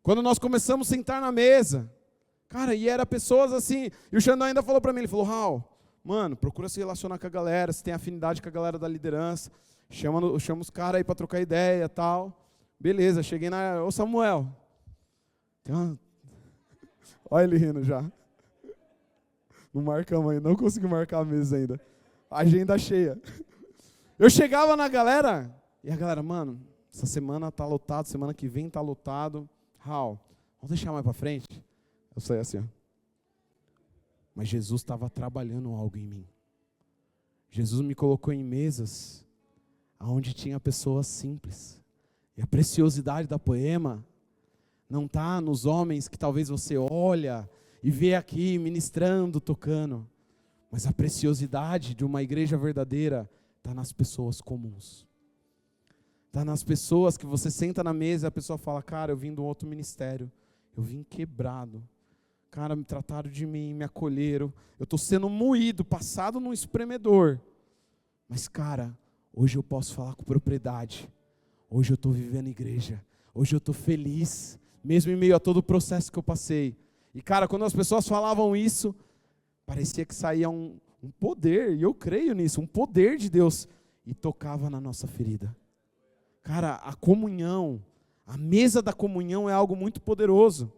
Quando nós começamos a sentar na mesa. Cara, e era pessoas assim. E o Xandão ainda falou para mim, ele falou, Raul, mano, procura se relacionar com a galera, se tem afinidade com a galera da liderança. Chama os caras aí para trocar ideia e tal. Beleza, cheguei na... Ô Samuel. Olha ele rindo já. Não marcamos ainda, não consegui marcar a mesa ainda. Agenda cheia. Eu chegava na galera, e a galera, mano, essa semana tá lotado, semana que vem tá lotado. Raul, vamos deixar mais para frente? Eu saí assim, ó. Mas Jesus estava trabalhando algo em mim. Jesus me colocou em mesas, onde tinha pessoas simples. E a preciosidade da Poema não está nos homens que talvez você olha e vê aqui ministrando, tocando. Mas a preciosidade de uma igreja verdadeira está nas pessoas comuns. Está nas pessoas que você senta na mesa e a pessoa fala, cara, eu vim de um outro ministério, eu vim quebrado. Cara, me trataram de mim, me acolheram, eu estou sendo moído, passado num espremedor. Mas cara, hoje eu posso falar com propriedade. Hoje eu estou vivendo igreja. Hoje eu estou feliz, mesmo em meio a todo o processo que eu passei. E cara, quando as pessoas falavam isso, parecia que saía um poder, e eu creio nisso, um poder de Deus, e tocava na nossa ferida. Cara, a comunhão, a mesa da comunhão é algo muito poderoso,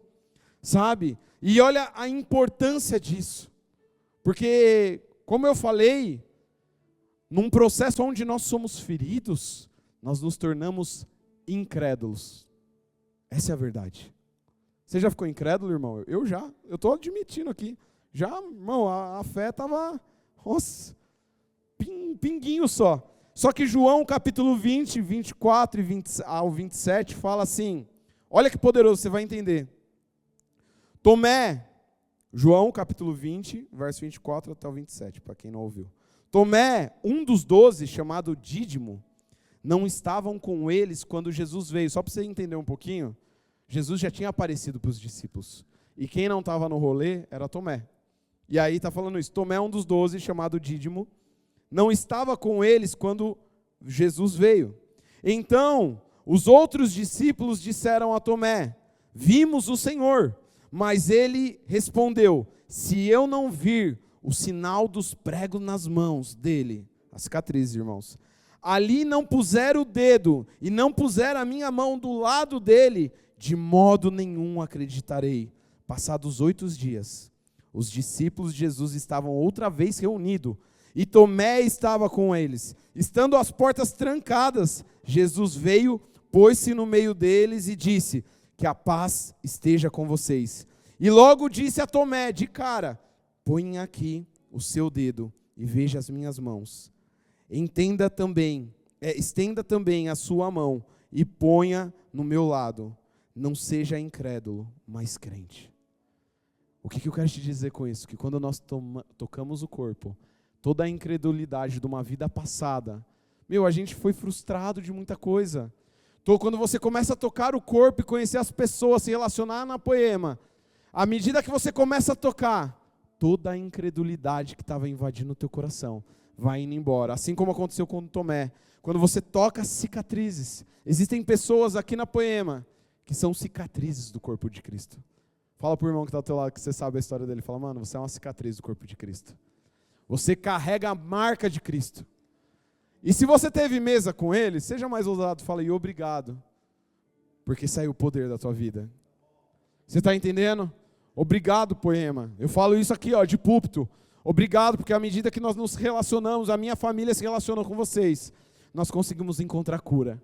sabe? E olha a importância disso. Porque, como eu falei, num processo onde nós somos feridos, nós nos tornamos incrédulos. Essa é a verdade. Você já ficou incrédulo, irmão? Eu já. Eu estou admitindo aqui. Já, irmão, a fé estava, nossa, pinguinho só. Só que João capítulo 20, 24 ao 27 fala assim, olha que poderoso, você vai entender. Tomé, João capítulo 20, verso 24 até o 27, para quem não ouviu. Tomé, um dos 12, chamado Dídimo, não estavam com eles quando Jesus veio. Só para você entender um pouquinho, Jesus já tinha aparecido para os discípulos. E quem não estava no rolê era Tomé. E aí está falando isso, Tomé, um dos 12, chamado Dídimo, não estava com eles quando Jesus veio. Então, os outros discípulos disseram a Tomé, vimos o Senhor. Mas ele respondeu, se eu não vir o sinal dos pregos nas mãos dele, as cicatrizes, irmãos, ali não puser o dedo e não puser a minha mão do lado dele, de modo nenhum acreditarei. Passados 8 dias, os discípulos de Jesus estavam outra vez reunidos, e Tomé estava com eles. Estando as portas trancadas, Jesus veio, pôs-se no meio deles e disse, que a paz esteja com vocês. E logo disse a Tomé, de cara, põe aqui o seu dedo e veja as minhas mãos. Estenda também a sua mão e ponha no meu lado. Não seja incrédulo, mas crente. O que eu quero te dizer com isso? Que quando nós tocamos o corpo, toda a incredulidade de uma vida passada, a gente foi frustrado de muita coisa. Então, quando você começa a tocar o corpo e conhecer as pessoas, se relacionar na Poema, à medida que você começa a tocar, toda a incredulidade que estava invadindo o teu coração vai indo embora. Assim como aconteceu com o Tomé. Quando você toca cicatrizes, existem pessoas aqui na Poema que são cicatrizes do corpo de Cristo. Fala para o irmão que está ao teu lado que você sabe a história dele. Fala, mano, você é uma cicatriz do corpo de Cristo. Você carrega a marca de Cristo. E se você teve mesa com ele, seja mais ousado, fala aí, obrigado, porque saiu o poder da tua vida. Você está entendendo? Obrigado, Poema. Eu falo isso aqui, de púlpito. Obrigado, porque à medida que nós nos relacionamos, a minha família se relaciona com vocês, nós conseguimos encontrar cura.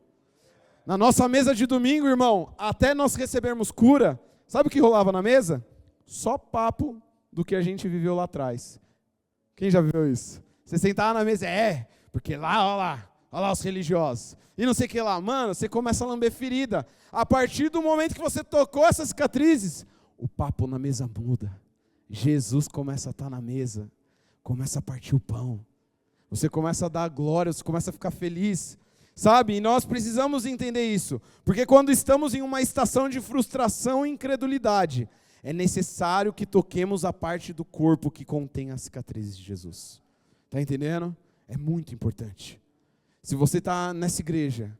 Na nossa mesa de domingo, irmão, até nós recebermos cura, sabe o que rolava na mesa? Só papo do que a gente viveu lá atrás. Quem já viveu isso? Você sentava na mesa, porque lá, olha lá os religiosos. E não sei o que lá. Mano, você começa a lamber ferida. A partir do momento que você tocou essas cicatrizes, o papo na mesa muda. Jesus começa a estar na mesa. Começa a partir o pão. Você começa a dar glória, você começa a ficar feliz. Sabe? E nós precisamos entender isso. Porque quando estamos em uma estação de frustração e incredulidade, é necessário que toquemos a parte do corpo que contém as cicatrizes de Jesus. Está entendendo? É muito importante. Se você está nessa igreja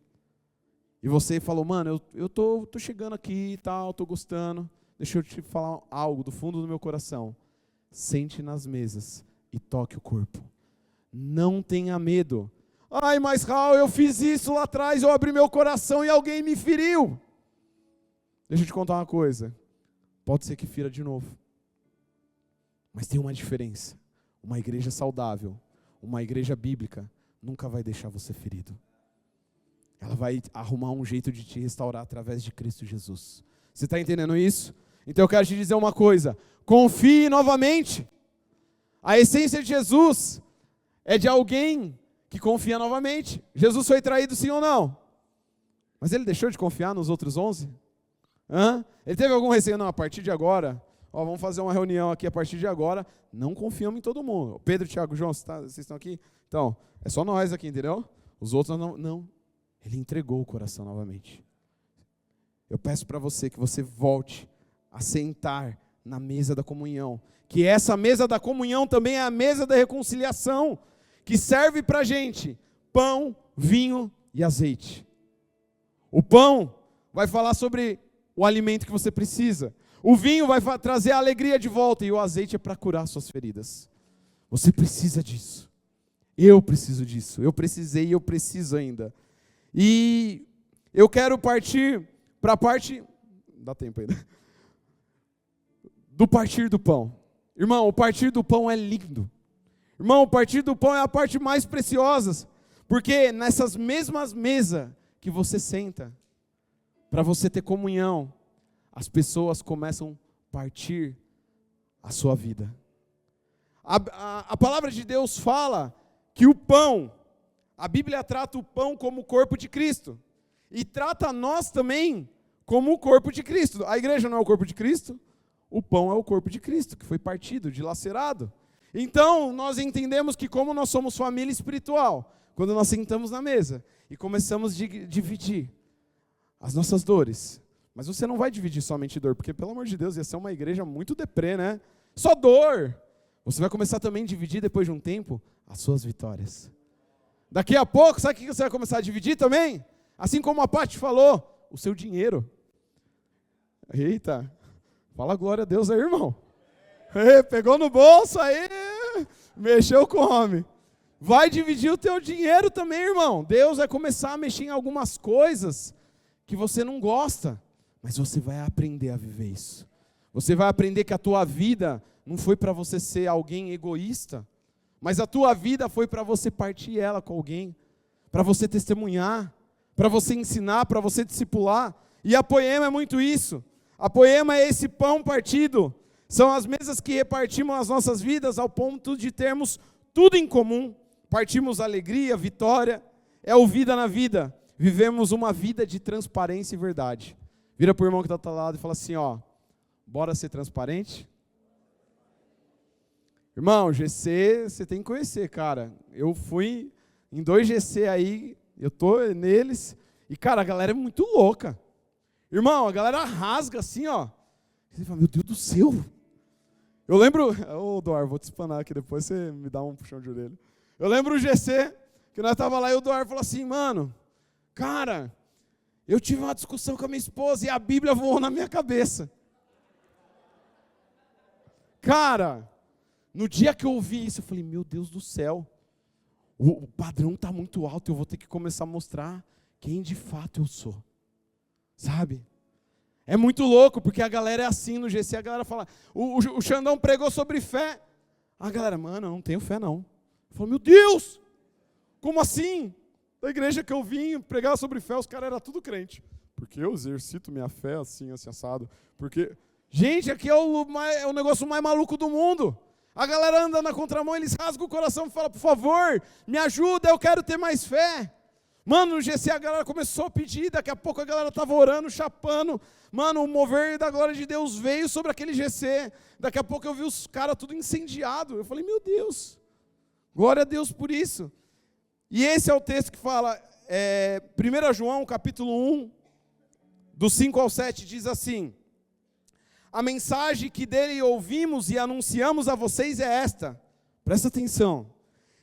e você falou, mano, eu tô chegando aqui e tal, tô gostando, deixa eu te falar algo do fundo do meu coração. Sente nas mesas e toque o corpo. Não tenha medo. Ai, mas Raul, eu fiz isso lá atrás, eu abri meu coração e alguém me feriu. Deixa eu te contar uma coisa. Pode ser que fira de novo. Mas tem uma diferença. Uma igreja saudável, uma igreja bíblica, nunca vai deixar você ferido. Ela vai arrumar um jeito de te restaurar através de Cristo Jesus. Você está entendendo isso? Então eu quero te dizer uma coisa. Confie novamente. A essência de Jesus é de alguém que confia novamente. Jesus foi traído, sim ou não? Mas ele deixou de confiar nos outros 11? Ele teve algum receio? Não, a partir de agora, vamos fazer uma reunião aqui a partir de agora, não confiamos em todo mundo. Pedro, Tiago, João, vocês estão aqui? Então, é só nós aqui, entendeu? Os outros não. Ele entregou o coração novamente. Eu peço para você que você volte a sentar na mesa da comunhão, que essa mesa da comunhão também é a mesa da reconciliação, que serve para a gente pão, vinho e azeite. O pão vai falar sobre o alimento que você precisa. O vinho vai trazer a alegria de volta e o azeite é para curar suas feridas. Você precisa disso. Eu preciso disso. Eu precisei e eu preciso ainda. E eu quero partir para a parte... Dá tempo ainda. Do partir do pão. Irmão, o partir do pão é lindo. Irmão, o partir do pão é a parte mais preciosa. Porque nessas mesmas mesas que você senta, para você ter comunhão, as pessoas começam a partir a sua vida. A palavra de Deus fala que o pão, a Bíblia trata o pão como o corpo de Cristo. E trata nós também como o corpo de Cristo. A igreja não é o corpo de Cristo? O pão é o corpo de Cristo, que foi partido, dilacerado. Então, nós entendemos que como nós somos família espiritual, quando nós sentamos na mesa e começamos a dividir as nossas dores, mas você não vai dividir somente dor, porque, pelo amor de Deus, ia ser uma igreja muito deprê, né? Só dor. Você vai começar também a dividir, depois de um tempo, as suas vitórias. Daqui a pouco, sabe o que você vai começar a dividir também? Assim como a Paty falou, o seu dinheiro. Eita, fala glória a Deus aí, irmão. Pegou no bolso aí, mexeu com o homem. Vai dividir o teu dinheiro também, irmão. Deus vai começar a mexer em algumas coisas que você não gosta, mas você vai aprender a viver isso. Você vai aprender que a tua vida não foi para você ser alguém egoísta, mas a tua vida foi para você partir ela com alguém, para você testemunhar, para você ensinar, para você discipular. E a Poema é muito isso. A Poema é esse pão partido. São as mesas que repartimos as nossas vidas ao ponto de termos tudo em comum. Partimos alegria, vitória, é o vida na vida. Vivemos uma vida de transparência e verdade. Vira para o irmão que está ao lado e fala assim, bora ser transparente? Irmão, GC, você tem que conhecer, cara. Eu fui em 2 GC aí, eu tô neles, e cara, a galera é muito louca. Irmão, a galera rasga assim, Você fala, meu Deus do céu. Eu lembro, Doar, vou te espanar aqui, depois você me dá um puxão de orelha. Eu lembro o GC, que nós tava lá e o Doar falou assim, mano, cara, eu tive uma discussão com a minha esposa e a Bíblia voou na minha cabeça. Cara, no dia que eu ouvi isso, eu falei, meu Deus do céu, o padrão está muito alto, eu vou ter que começar a mostrar quem de fato eu sou. Sabe? É muito louco, porque a galera é assim no GC, a galera fala, o Xandão pregou sobre fé. A galera, mano, eu não tenho fé não. Eu falo, meu Deus, como assim? Da igreja que eu vim pregar sobre fé, os caras eram tudo crente. Porque eu exercito minha fé assim, assado. Porque, gente, aqui é o negócio mais maluco do mundo. A galera anda na contramão, eles rasgam o coração e falam, por favor, me ajuda, eu quero ter mais fé. Mano, no GC a galera começou a pedir, daqui a pouco a galera estava orando, chapando. Mano, o mover da glória de Deus veio sobre aquele GC. Daqui a pouco eu vi os caras tudo incendiado. Eu falei, meu Deus, glória a Deus por isso. E esse é o texto que fala, 1 João capítulo 1, do 5 ao 7, diz assim, a mensagem que dele ouvimos e anunciamos a vocês é esta, presta atenção,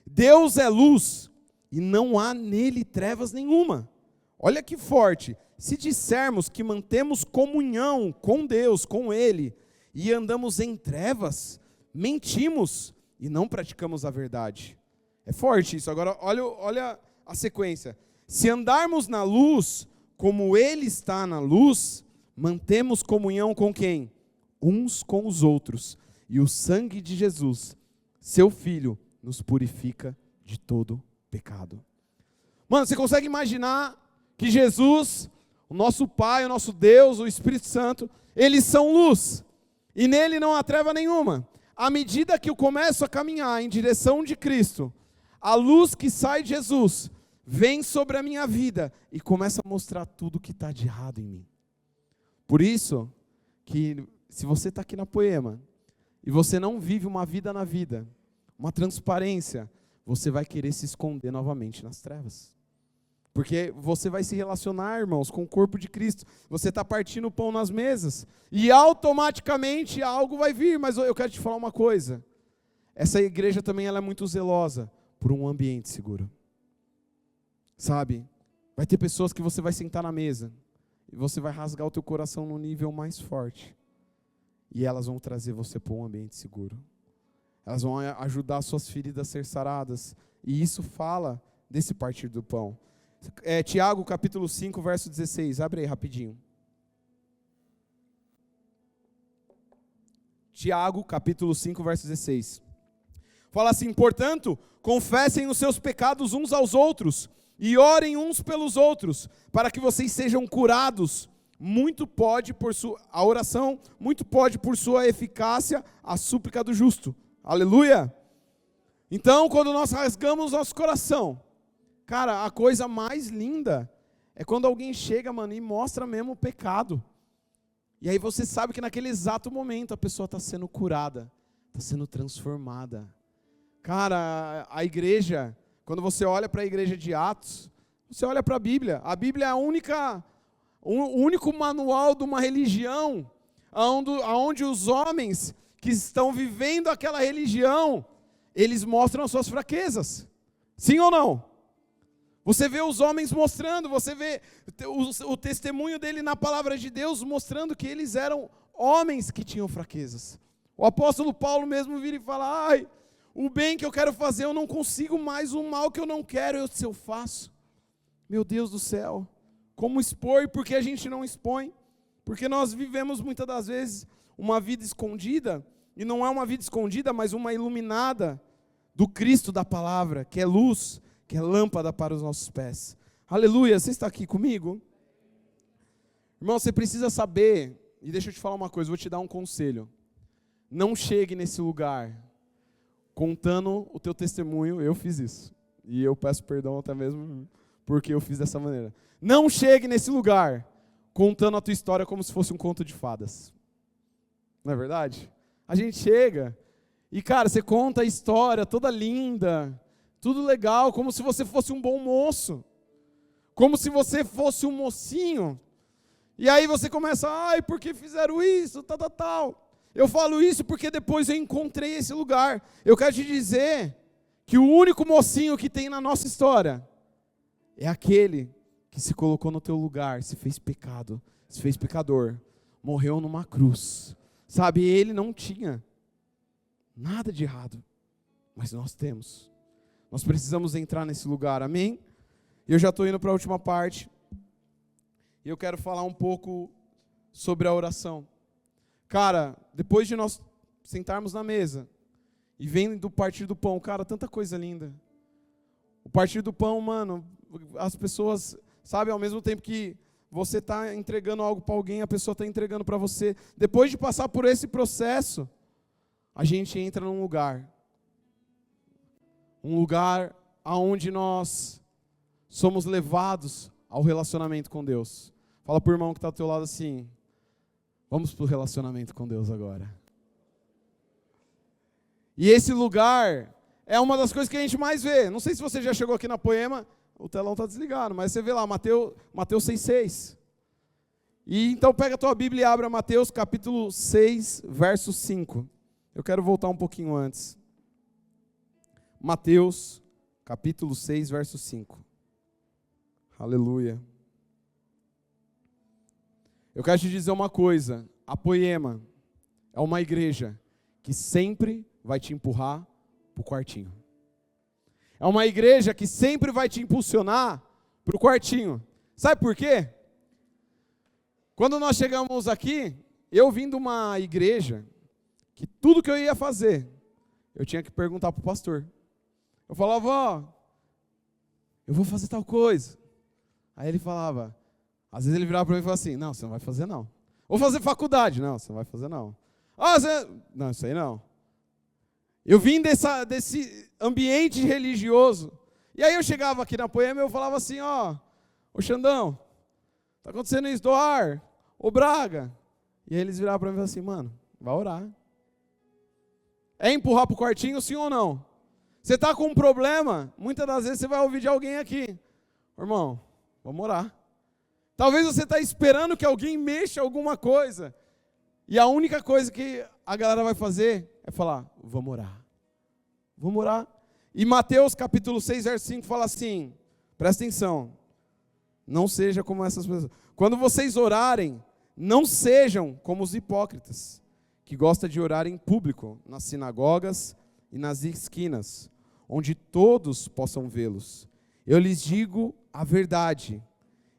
Deus é luz e não há nele trevas nenhuma. Olha que forte, se dissermos que mantemos comunhão com Deus, com Ele, e andamos em trevas, mentimos e não praticamos a verdade. É forte isso. Agora olha a sequência. Se andarmos na luz, como Ele está na luz, mantemos comunhão com quem? Uns com os outros. E o sangue de Jesus, seu Filho, nos purifica de todo pecado. Mano, você consegue imaginar que Jesus, o nosso Pai, o nosso Deus, o Espírito Santo, eles são luz. E nele não há treva nenhuma. À medida que eu começo a caminhar em direção de Cristo, a luz que sai de Jesus vem sobre a minha vida e começa a mostrar tudo que está de errado em mim. Por isso que se você está aqui na Poema e você não vive uma vida na vida, uma transparência, você vai querer se esconder novamente nas trevas. Porque você vai se relacionar, irmãos, com o corpo de Cristo. Você está partindo o pão nas mesas e automaticamente algo vai vir. Mas eu quero te falar uma coisa. Essa igreja também ela é muito zelosa por um ambiente seguro. Sabe? Vai ter pessoas que você vai sentar na mesa e você vai rasgar o teu coração no nível mais forte. E elas vão trazer você para um ambiente seguro. Elas vão ajudar suas feridas a ser saradas. E isso fala desse partir do pão. Tiago capítulo 5, verso 16. Abre aí rapidinho. Tiago capítulo 5, verso 16. Fala assim: portanto, confessem os seus pecados uns aos outros e orem uns pelos outros, para que vocês sejam curados. A oração, muito pode por sua eficácia, a súplica do justo. Aleluia! Então, quando nós rasgamos nosso coração, cara, a coisa mais linda é quando alguém chega, mano, e mostra mesmo o pecado. E aí você sabe que naquele exato momento a pessoa está sendo curada, está sendo transformada. Cara, a igreja, quando você olha para a igreja de Atos, você olha para a Bíblia. A Bíblia é o único manual de uma religião onde os homens que estão vivendo aquela religião, eles mostram as suas fraquezas. Sim ou não? Você vê os homens mostrando, você vê o testemunho dele na palavra de Deus, mostrando que eles eram homens que tinham fraquezas. O apóstolo Paulo mesmo vira e fala: ai, o bem que eu quero fazer eu não consigo mais, o mal que eu não quero eu faço. Meu Deus do céu, como expor e por que a gente não expõe? Porque nós vivemos muitas das vezes uma vida escondida, e não é uma vida escondida, mas uma iluminada do Cristo da palavra, que é luz, que é lâmpada para os nossos pés. Aleluia, você está aqui comigo? Irmão, você precisa saber, e deixa eu te falar uma coisa, vou te dar um conselho. Não chegue nesse lugar contando o teu testemunho. Eu fiz isso, e eu peço perdão até mesmo porque eu fiz dessa maneira. Não chegue nesse lugar contando a tua história como se fosse um conto de fadas. Não é verdade? A gente chega e, cara, você conta a história toda linda, tudo legal, como se você fosse um bom moço, como se você fosse um mocinho. E aí você começa: ai, por que fizeram isso, tal. Eu falo isso porque depois eu encontrei esse lugar. Eu quero te dizer que o único mocinho que tem na nossa história é aquele que se colocou no teu lugar, se fez pecado, se fez pecador, morreu numa cruz. Sabe, ele não tinha nada de errado, mas nós temos. Nós precisamos entrar nesse lugar, amém? Eu já estou indo para a última parte, e eu quero falar um pouco sobre a oração. Cara, depois de nós sentarmos na mesa, e vem do partir do pão, cara, tanta coisa linda. O partir do pão, mano, as pessoas, sabe, ao mesmo tempo que você está entregando algo para alguém, a pessoa está entregando para você. Depois de passar por esse processo, a gente entra num lugar. Um lugar onde nós somos levados ao relacionamento com Deus. Fala para o irmão que está ao teu lado assim: vamos para o relacionamento com Deus agora. E esse lugar é uma das coisas que a gente mais vê. Não sei se você já chegou aqui na Poema, o telão está desligado, mas você vê lá, Mateus 6,6. E então pega a tua Bíblia e abre Mateus capítulo 6, verso 5. Eu quero voltar um pouquinho antes. Mateus capítulo 6, verso 5. Aleluia. Eu quero te dizer uma coisa: a Poema é uma igreja que sempre vai te empurrar para o quartinho. É uma igreja que sempre vai te impulsionar para o quartinho. Sabe por quê? Quando nós chegamos aqui, eu vim de uma igreja que tudo que eu ia fazer, eu tinha que perguntar para o pastor. Eu falava: ó, eu vou fazer tal coisa. Aí ele falava, às vezes ele virava para mim e falava assim: não, você não vai fazer não. Vou fazer faculdade. Não, você não vai fazer não. Ah, você... Não, isso aí não. Eu vim desse ambiente religioso. E aí eu chegava aqui na Poema e eu falava assim, ô Xandão, tá acontecendo isso, Doar, ô Braga. E aí eles viravam para mim e falavam assim, mano, vai orar. É empurrar pro quartinho, sim ou não? Você tá com um problema, muitas das vezes você vai ouvir de alguém aqui. Irmão, vamos orar. Talvez você está esperando que alguém mexa alguma coisa. E a única coisa que a galera vai fazer é falar, vamos orar. Vamos orar. E Mateus capítulo 6, verso 5 fala assim, presta atenção, não seja como essas pessoas. Quando vocês orarem, não sejam como os hipócritas, que gostam de orar em público, nas sinagogas e nas esquinas, onde todos possam vê-los. Eu lhes digo a verdade,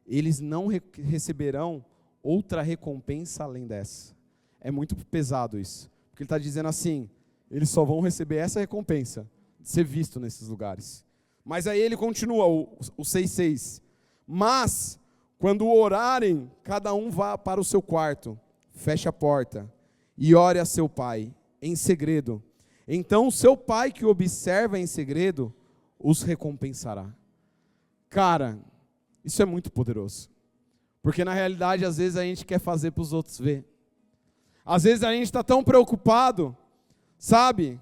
eles não receberão outra recompensa além dessa. É muito pesado isso, porque ele está dizendo assim, eles só vão receber essa recompensa, de ser visto nesses lugares. Mas aí ele continua, o 6,6. Mas, quando orarem, cada um vá para o seu quarto, feche a porta, e ore a seu pai, em segredo. Então, o seu pai que observa em segredo, os recompensará. Cara, isso é muito poderoso. Porque na realidade, às vezes a gente quer fazer para os outros ver. Às vezes a gente está tão preocupado, sabe,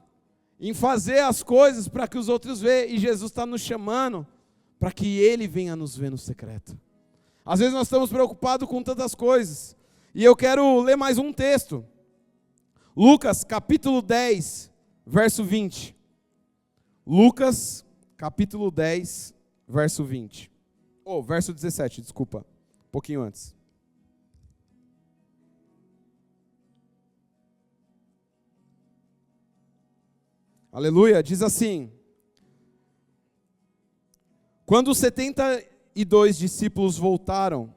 em fazer as coisas para que os outros vejam. E Jesus está nos chamando para que Ele venha nos ver no secreto. Às vezes nós estamos preocupados com tantas coisas. E eu quero ler mais um texto. Lucas capítulo 10, verso 20. Lucas capítulo 10, verso 20. Verso 17, desculpa. Um pouquinho antes. Aleluia, diz assim: quando os 72 discípulos voltaram,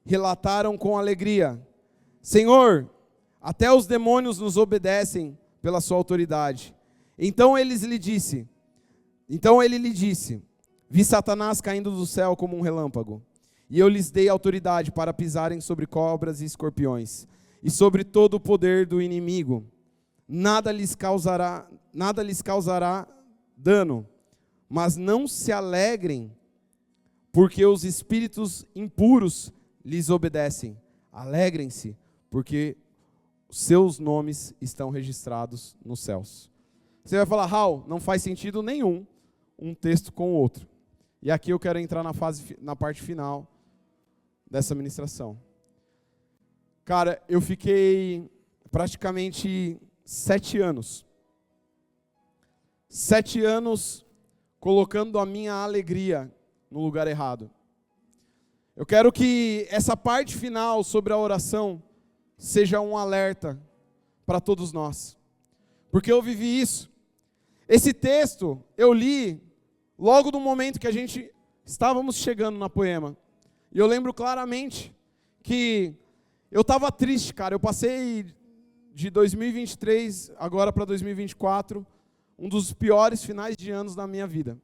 relataram com alegria: Senhor, até os demônios nos obedecem pela sua autoridade. Então ele lhe disse: vi Satanás caindo do céu como um relâmpago, e eu lhes dei autoridade para pisarem sobre cobras e escorpiões, e sobre todo o poder do inimigo. Nada lhes causará dano, mas não se alegrem, porque os espíritos impuros lhes obedecem. Alegrem-se, porque seus nomes estão registrados nos céus. Você vai falar, Raul, não faz sentido nenhum um texto com o outro. E aqui eu quero entrar na parte final dessa ministração. Cara, eu fiquei praticamente 7 anos. 7 anos colocando a minha alegria no lugar errado. Eu quero que essa parte final sobre a oração seja um alerta para todos nós. Porque eu vivi isso. Esse texto eu li logo no momento que a gente estávamos chegando na Poema. E eu lembro claramente que eu estava triste, cara. Eu passei de 2023 agora para 2024, um dos piores finais de anos da minha vida.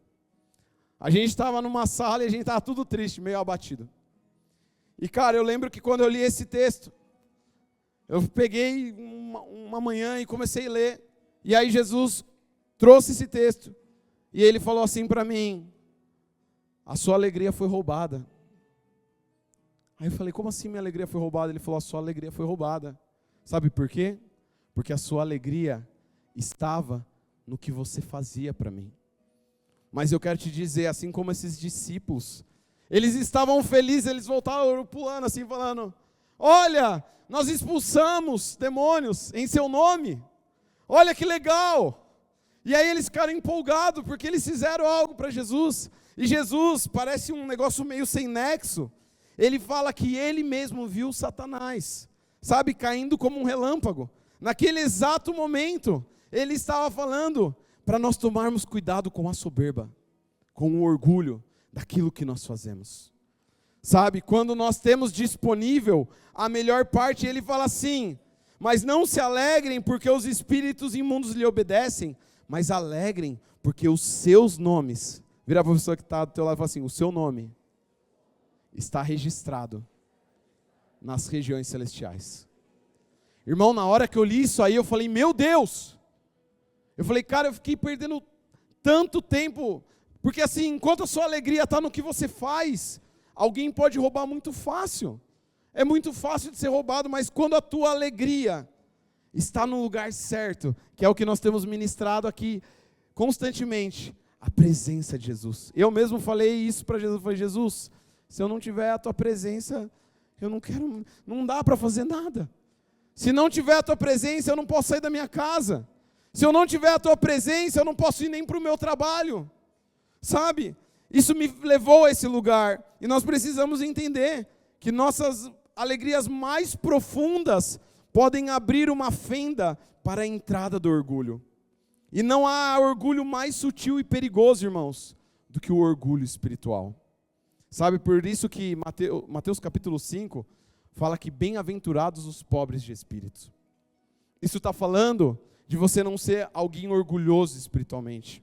A gente estava numa sala e a gente estava tudo triste, meio abatido. E cara, eu lembro que quando eu li esse texto, eu peguei uma manhã e comecei a ler. E aí Jesus trouxe esse texto. E ele falou assim para mim: a sua alegria foi roubada. Aí eu falei, como assim minha alegria foi roubada? Ele falou, a sua alegria foi roubada. Sabe por quê? Porque a sua alegria estava no que você fazia para mim. Mas eu quero te dizer, assim como esses discípulos, eles estavam felizes, eles voltaram pulando assim, falando, olha, nós expulsamos demônios em seu nome. Olha que legal. E aí eles ficaram empolgados, porque eles fizeram algo para Jesus. E Jesus, parece um negócio meio sem nexo, ele fala que ele mesmo viu Satanás, sabe, caindo como um relâmpago. Naquele exato momento, ele estava falando para nós tomarmos cuidado com a soberba, com o orgulho daquilo que nós fazemos. Sabe, quando nós temos disponível a melhor parte, ele fala assim, mas não se alegrem porque os espíritos imundos lhe obedecem, mas alegrem porque os seus nomes, vira para a pessoa que está do teu lado e fala assim, o seu nome está registrado nas regiões celestiais. Irmão, na hora que eu li isso aí, eu falei, meu Deus, Eu falei, cara, eu fiquei perdendo tanto tempo, porque assim, enquanto a sua alegria está no que você faz, alguém pode roubar muito fácil. É muito fácil de ser roubado, mas quando a tua alegria está no lugar certo, que é o que nós temos ministrado aqui constantemente, a presença de Jesus. Eu mesmo falei isso para Jesus, falei, Jesus, se eu não tiver a tua presença, eu não quero, não dá para fazer nada. Se não tiver a tua presença, eu não posso sair da minha casa. Se eu não tiver a tua presença, eu não posso ir nem para o meu trabalho. Sabe? Isso me levou a esse lugar. E nós precisamos entender que nossas alegrias mais profundas podem abrir uma fenda para a entrada do orgulho. E não há orgulho mais sutil e perigoso, irmãos, do que o orgulho espiritual. Sabe, por isso que Mateus capítulo 5 fala que bem-aventurados os pobres de espírito. Isso está falando de você não ser alguém orgulhoso espiritualmente.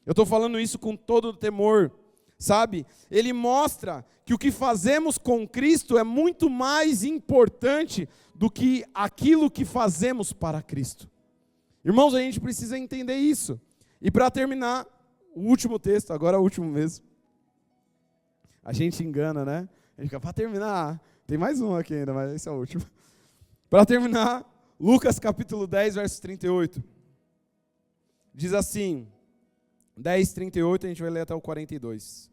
Eu estou falando isso com todo o temor, sabe? Ele mostra que o que fazemos com Cristo é muito mais importante do que aquilo que fazemos para Cristo. Irmãos, a gente precisa entender isso. E para terminar, o último texto, agora é o último mesmo. A gente engana, né? A gente fica, para terminar, tem mais um aqui ainda, mas esse é o último. Para terminar, Lucas capítulo 10, verso 38. Diz assim, 10, 38, a gente vai ler até o 42.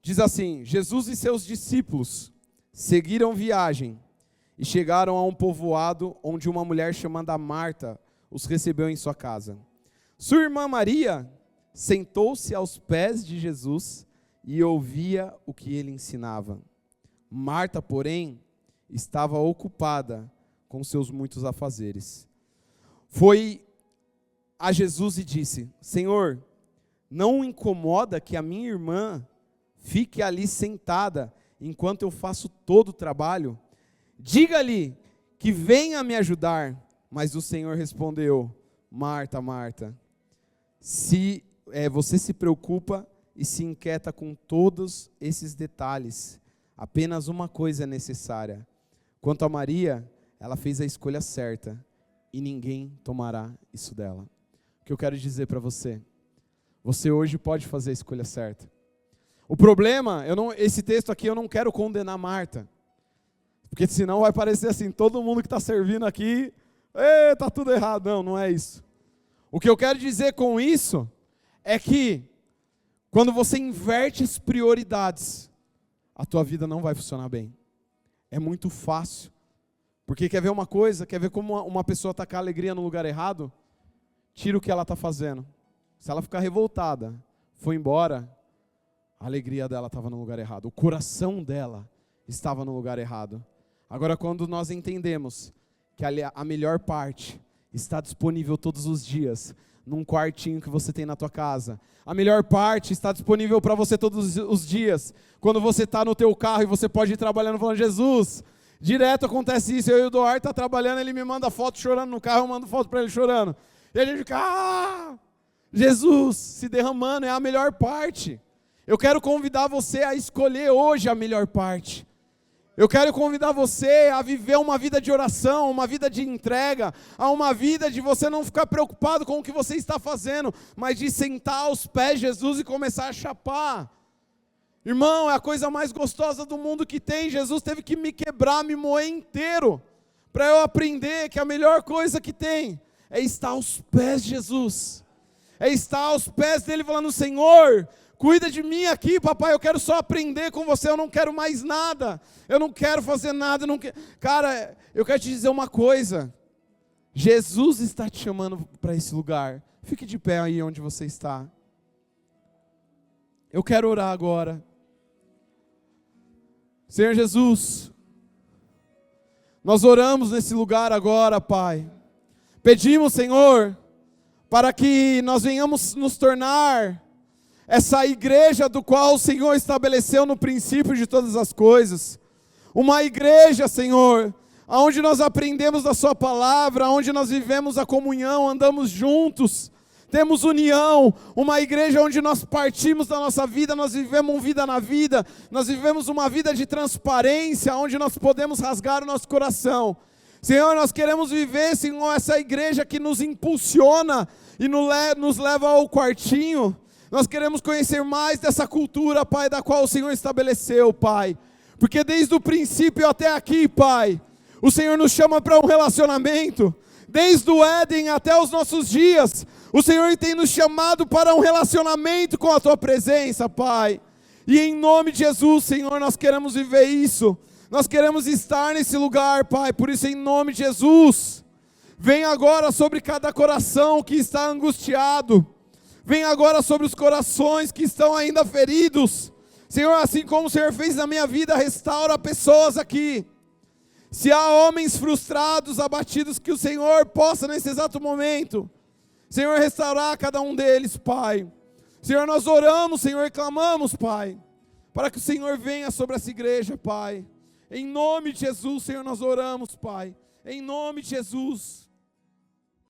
Diz assim, Jesus e seus discípulos seguiram viagem e chegaram a um povoado onde uma mulher chamada Marta os recebeu em sua casa. Sua irmã Maria sentou-se aos pés de Jesus e ouvia o que ele ensinava. Marta, porém, estava ocupada com seus muitos afazeres. Foi a Jesus e disse, Senhor, não o incomoda que a minha irmã fique ali sentada enquanto eu faço todo o trabalho? Diga-lhe que venha me ajudar. Mas o Senhor respondeu, Marta, Marta, você se preocupa e se inquieta com todos esses detalhes. Apenas uma coisa é necessária. Quanto a Maria, ela fez a escolha certa e ninguém tomará isso dela. O que eu quero dizer para você, você hoje pode fazer a escolha certa. O problema, esse texto aqui eu não quero condenar Marta, porque senão vai parecer assim, todo mundo que está servindo aqui, está tudo errado. Não, não é isso. O que eu quero dizer com isso é que quando você inverte as prioridades, a tua vida não vai funcionar bem. É muito fácil. Porque quer ver uma coisa? Quer ver como uma pessoa está com a alegria no lugar errado? Tira o que ela está fazendo. Se ela ficar revoltada, foi embora, a alegria dela estava no lugar errado. O coração dela estava no lugar errado. Agora, quando nós entendemos que a melhor parte está disponível todos os dias, num quartinho que você tem na tua casa. A melhor parte está disponível para você todos os dias. Quando você está no teu carro e você pode ir trabalhando falando, Jesus, direto acontece isso. Eu e o Eduardo está trabalhando, ele me manda foto chorando no carro, eu mando foto para ele chorando. E a gente fica, Jesus se derramando, é a melhor parte. Eu quero convidar você a escolher hoje a melhor parte. Eu quero convidar você a viver uma vida de oração, uma vida de entrega, a uma vida de você não ficar preocupado com o que você está fazendo, mas de sentar aos pés de Jesus e começar a chapar. Irmão, é a coisa mais gostosa do mundo que tem. Jesus teve que me quebrar, me moer inteiro, para eu aprender que a melhor coisa que tem é estar aos pés de Jesus. É estar aos pés dele falando, Senhor, cuida de mim aqui, papai, eu quero só aprender com você, eu não quero mais nada, eu não quero fazer nada, Cara, eu quero te dizer uma coisa, Jesus está te chamando para esse lugar, fique de pé aí onde você está. Eu quero orar agora. Senhor Jesus, nós oramos nesse lugar agora, Pai, pedimos, Senhor, para que nós venhamos nos tornar essa igreja do qual o Senhor estabeleceu no princípio de todas as coisas. Uma igreja, Senhor, onde nós aprendemos da sua palavra, onde nós vivemos a comunhão, andamos juntos, temos união. Uma igreja onde nós partimos da nossa vida, nós vivemos uma vida na vida, nós vivemos uma vida de transparência, onde nós podemos rasgar o nosso coração. Senhor, nós queremos viver, Senhor, essa igreja que nos impulsiona e nos leva ao quartinho. Nós queremos conhecer mais dessa cultura, Pai, da qual o Senhor estabeleceu, Pai. Porque desde o princípio até aqui, Pai, o Senhor nos chama para um relacionamento. Desde o Éden até os nossos dias, o Senhor tem nos chamado para um relacionamento com a Tua presença, Pai. E em nome de Jesus, Senhor, nós queremos viver isso. Nós queremos estar nesse lugar, Pai. Por isso, em nome de Jesus, vem agora sobre cada coração que está angustiado. Vem agora sobre os corações que estão ainda feridos. Senhor, assim como o Senhor fez na minha vida, restaura pessoas aqui. Se há homens frustrados, abatidos, que o Senhor possa nesse exato momento, Senhor, restaurar cada um deles, Pai. Senhor, nós oramos, Senhor, e clamamos, Pai, para que o Senhor venha sobre essa igreja, Pai. Em nome de Jesus, Senhor, nós oramos, Pai. Em nome de Jesus.